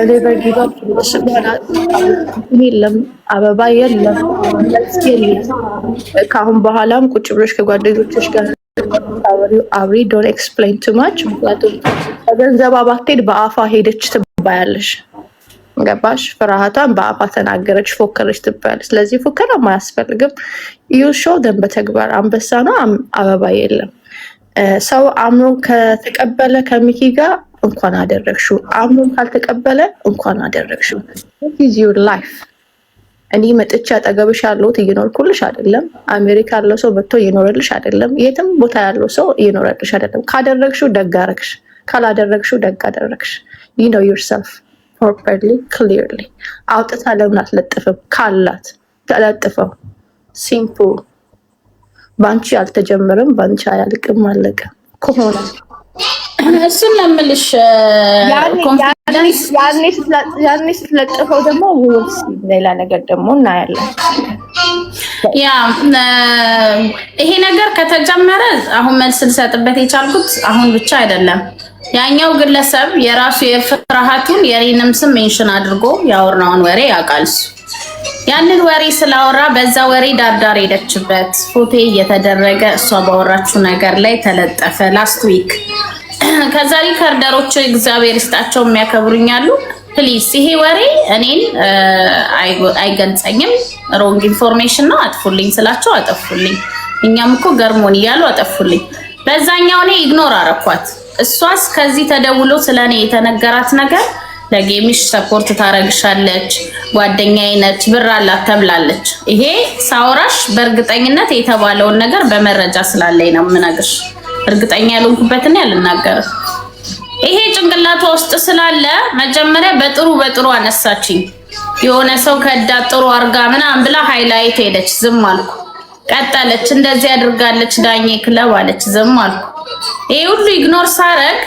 ሌበር ጊዛት የለም፣ አበባ የለም፣ መልስ የለም። ከአሁን በኋላም ቁጭ ብሎች ከጓደኞች ጋር አብሪ ዶንት ኤክስፕሌን ቱ ማች። ምክንያቱም በገንዘብ ባትሄድ በአፋ ሄደች ትባያለሽ። ገባሽ? ፍርሃቷን በአፋ ተናገረች፣ ፎከረች ትባያለች። ስለዚህ ፉከራ አያስፈልግም። ዩ ሾው ደም በተግባር አንበሳ ነው፣ አበባ የለም። ሰው አምኖ ከተቀበለ ከሚኪ ጋር እንኳን አደረግሽው፣ አምኖ ካልተቀበለ እንኳን አደረግሽው። ኢዝ ዩር ላይፍ። እኔ መጥቼ አጠገብሽ ያለሁት እየኖርኩልሽ አይደለም። አሜሪካ ያለው ሰው መጥቶ እየኖረልሽ አይደለም። የትም ቦታ ያለው ሰው እየኖረልሽ አይደለም። ካደረግሽው ደግ አደረግሽ፣ ካላደረግሽው ደግ አደረግሽ። you know yourself properly clearly። አውጥታ ለምን አትለጥፍም? ካላት ተለጥፈው። ሲምፕል። ባንቺ አልተጀመረም፣ ባንቺ አያልቅም። አለቀ ከሆነ እሱን ለምልሽ ያኔ ስትለጥፈው ደግሞ ውልስ ሌላ ነገር ደግሞ እናያለን። ያ ይሄ ነገር ከተጀመረ አሁን መልስ ልሰጥበት የቻልኩት አሁን ብቻ አይደለም። ያኛው ግለሰብ የራሱ የፍርሃቱን የኔንም ስም ሜንሽን አድርጎ ያወራውን ወሬ ያውቃል። ያንን ወሬ ስላወራ በዛ ወሬ ዳርዳር ሄደችበት ፎቶ እየተደረገ እሷ ባወራችው ነገር ላይ ተለጠፈ ላስት ዊክ። ከዛ ሪከርደሮች እግዚአብሔር ይስጣቸው የሚያከብሩኛሉ። ፕሊዝ ይሄ ወሬ እኔን አይገልጸኝም፣ ሮንግ ኢንፎርሜሽን ነው፣ አጥፉልኝ ስላቸው አጠፉልኝ። እኛም እኮ ገርሞን እያሉ አጠፉልኝ። በዛኛው እኔ ኢግኖር አረኳት። እሷስ ከዚህ ተደውሎ ስለኔ የተነገራት ነገር ለጌምሽ ሰፖርት ታረግሻለች፣ ጓደኛዬ ነች፣ ብር አላት ተብላለች። ይሄ ሳውራሽ በእርግጠኝነት የተባለውን ነገር በመረጃ ስላለኝ ነው የምነግርሽ። እርግጠኛ ያልሆንኩበትን ያልናገር። ይሄ ጭንቅላቷ ውስጥ ስላለ መጀመሪያ በጥሩ አነሳችኝ። የሆነ ሰው ከዳ ጥሩ አርጋ ምናምን ብላ ሃይላይት ሄደች፣ ዝም አልኩ። ቀጠለች፣ እንደዚህ አድርጋለች ዳኜ ክለብ አለች፣ ዝም አልኩ። ይሄ ሁሉ ኢግኖር ሳረግ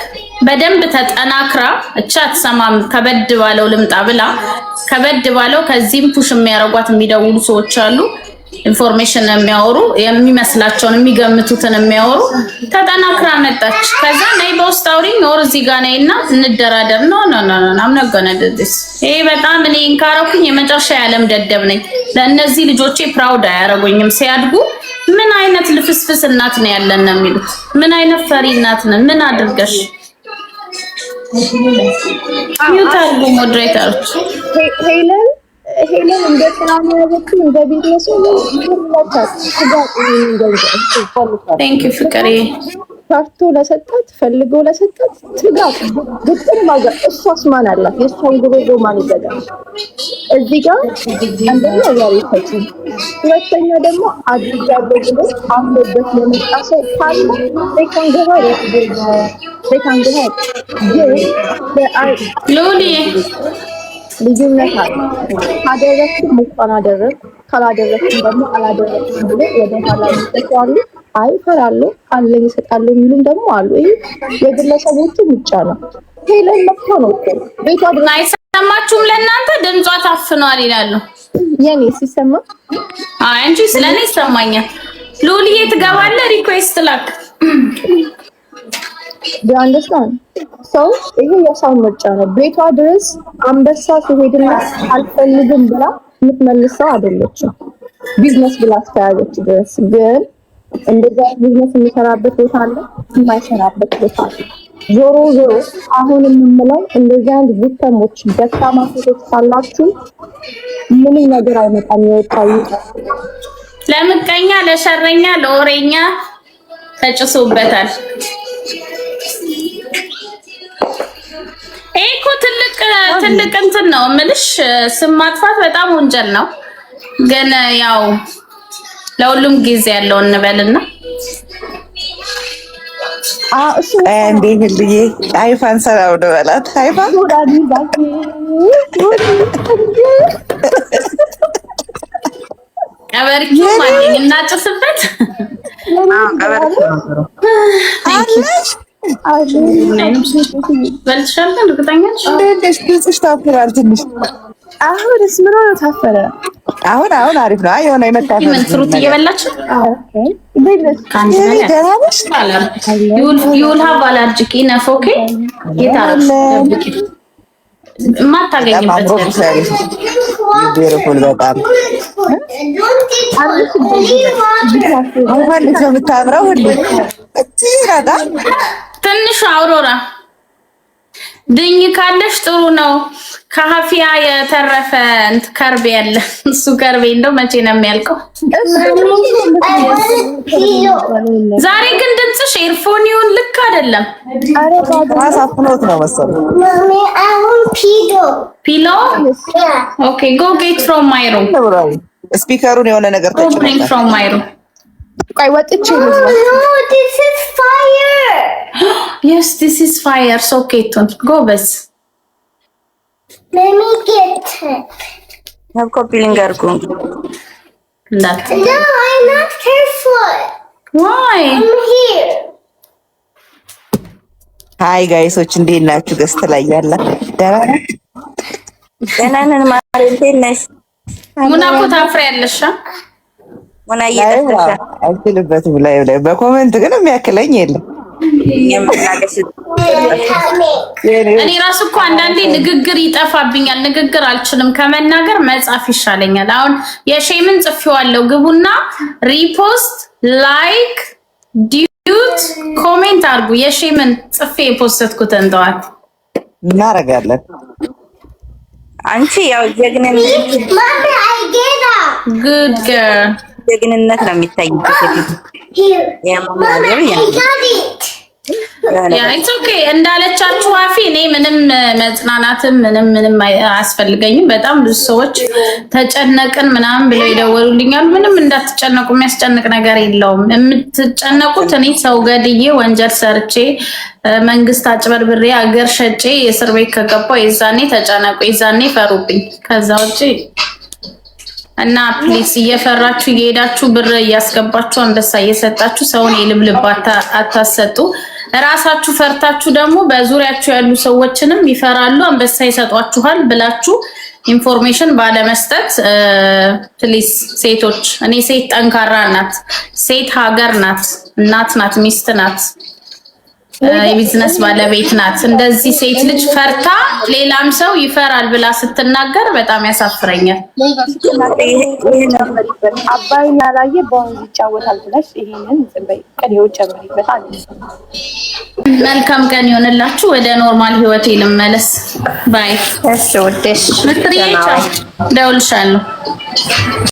በደንብ ተጠናክራ እቻ አትሰማም። ከበድ ባለው ልምጣ ብላ ከበድ ባለው ከዚህም ፑሽ የሚያረጓት የሚደውሉ ሰዎች አሉ። ኢንፎርሜሽን የሚያወሩ የሚመስላቸውን የሚገምቱትን የሚያወሩ ተጠናክራ መጣች። ከዛ ነይ በውስጥ አውሪኝ ኖር እዚህ ጋር ነይና እንደራደር። ኖ I'm not gonna do this። ይሄ በጣም እኔ እንካረኩኝ የመጨረሻ ያለም ደደብ ነኝ። ለእነዚህ ልጆቼ ፕራውድ አያረጉኝም። ሲያድጉ ምን አይነት ልፍስፍስ እናት ነው ያለን ነው የሚሉት። ምን አይነት ፈሪ እናት ነን? ምን አድርገሽ ዩታርጉ ሞዴሬተሮች ሄለን እንደ ሰላም ያዘች እንደ ቢዝነስ ነው ማለት ቴንክ ዩ ፍቅሬ ፓርቶ ለሰጣት ፈልጎ ለሰጣት ትጋት ግጥም ማገር እሷስ ማን አላት? የሷን ጉሮሮ ማን ይዘጋል? እዚህ ጋር አንደኛ ያሪ ፈጪ፣ ሁለተኛ ደግሞ አዲስ ያለው ብሎ አምሮበት የመጣ ሰው ካለ በካንገባ ሎሊ ልዩነት አለ። ካደረግኩ ሙጣና አደረግ፣ ካላደረግኩ ደግሞ አላደረግኩም ብሎ ወደ ኋላ ይተካሉ። አይ ፈራለሁ አለኝ እሰጣለሁ የሚሉም ደግሞ አሉ። ይሄ የግለሰቦቹ ብቻ ነው። ሄለን መጥቶ ነው እኮ ቤቷ እና አይሰማችሁም? ለእናንተ ድምጿ ታፍኗል ይላሉ። የኔ ሲሰማ አይ እንጂ ስለኔ ይሰማኛል። ሎሊዬ ትገባለህ? ሪኩዌስት ላክ ቢአንደርስታንድ ሰው ይሄ የሰው ምርጫ ነው። ቤቷ ድረስ አንበሳ ሲሄድና አልፈልግም ብላ የምትመልሰው አይደለችም። ቢዝነስ ብላ እስከያዘች ድረስ ግን እንደዛ ቢዝነስ የሚሰራበት ቦታ አለ፣ የማይሰራበት ቦታ አለ። ዞሮ ዞሮ አሁን የምንለው እንደዚህ አይነት ቪክቲሞች ደካማ ሴቶች ካላችሁ ምንም ነገር አይመጣም። ይወጣው ለምቀኛ፣ ለሸረኛ፣ ለወሬኛ ተጭሶበታል። እኮ ትልቅ እንትን ነው የምልሽ። ስም ማጥፋት በጣም ወንጀል ነው። ግን ያው ለሁሉም ጊዜ ያለው እንበልና እንዴ ህልዬ አይፋን ሰላም ነው በላት። አይፋን ቀበርኪ ማንኝ እናጭስበት በልሻለሁ። እርግጠኛ ነሽ? ድምፅሽ ታፍራል ትንሽ። አሁንስ ምን ሆነ ታፈረ? አሁን አሪፍ ነው። የሆነ የመታፈር ምን ፍሩት እየበላች you'll have allergic enough, okay? የታረስ ማታገኝበት ቢዩቲፉል በጣም አሁን ልጅ የምታምረው ሁሉ እትራዳ ትንሽ አውሮራ ድኝ ካለሽ ጥሩ ነው። ከሀፊያ የተረፈ ከርቤ ያለ እሱ ከርቤ እንደው መቼ ነው የሚያልቀው? ዛሬ ግን ድምፅሽ ኤርፎኒውን ልክ አይደለም። አሳፍኖት ነው መሰለኝ። ፒሎ ኦኬ ጎ ጌት ፍሮም ማይ ሩም። ስፒከሩን የሆነ ነገር ተጭነኝ ፍሮም ማይ ሩም። ቆይ ወጥቼ ነው። Yes, this is fire. Soketon. Go bes. Let me get it. have copying arku That. No, I'm not careful. Why? I'm here. ሃይ ጋይሶች እንዴት ናችሁ? ገስት ላይ ያለ ደህና ነን ማለት እንዴት ነሽ? ሙና እኮ ታፍሪያለሽ። ሙና እየተፈሻ አልችልበትም ላይ በኮሜንት ግን የሚያክለኝ የለም። እኔ ራሱ እኮ አንዳንዴ ንግግር ይጠፋብኛል። ንግግር አልችልም። ከመናገር መጻፍ ይሻለኛል። አሁን የሼምን ጽፌዋለሁ። ግቡና ሪፖስት፣ ላይክ፣ ዲዩት፣ ኮሜንት አድርጉ። የሼምን ጽፌ የፖስትኩትን ጠዋት እናረጋለን። አንቺ ያው ጀግንነት Mommy, I get up. ጉድ ገርል ጀግንነት ነው የሚታይበት። Mommy, I got it. ያ ኢትስ ኦኬ እንዳለቻችሁ አፊ እኔ ምንም መጽናናትም ምንም አያስፈልገኝም። በጣም ብዙ ሰዎች ተጨነቅን ምናምን ብለው ይደወሉልኛል። ምንም እንዳትጨነቁ፣ የሚያስጨንቅ ነገር የለውም። የምትጨነቁት እኔ ሰው ገድዬ ወንጀል ሰርቼ መንግስት አጭበርብሬ አገር ሸጬ የእስር ቤት ከገባሁ የዛኔ ተጨነቁ፣ የዛኔ ፈሩብኝ። ከዛ ውጪ እና ፕሊስ እየፈራችሁ እየሄዳችሁ ብር እያስገባችሁ አንበሳ እየሰጣችሁ ሰውን የልብልብ አታሰጡ። ራሳችሁ ፈርታችሁ ደግሞ በዙሪያችሁ ያሉ ሰዎችንም ይፈራሉ አንበሳ ይሰጧችኋል ብላችሁ ኢንፎርሜሽን ባለመስጠት ፕሊስ ሴቶች። እኔ ሴት ጠንካራ ናት፣ ሴት ሀገር ናት፣ እናት ናት፣ ሚስት ናት፣ የቢዝነስ ባለቤት ናት። እንደዚህ ሴት ልጅ ፈርታ ሌላም ሰው ይፈራል ብላ ስትናገር በጣም ያሳፍረኛል። አባይን ያላየ በወንዝ ይጫወታል ብለሽ ይሄንን ጽበይ ቀዲው ጨምሪበታል። መልካም ቀን ይሆንላችሁ። ወደ ኖርማል ህይወቴ ልመለስ። ባይ። እሺ ወደሽ ምትሪቻ ደውልሻለሁ።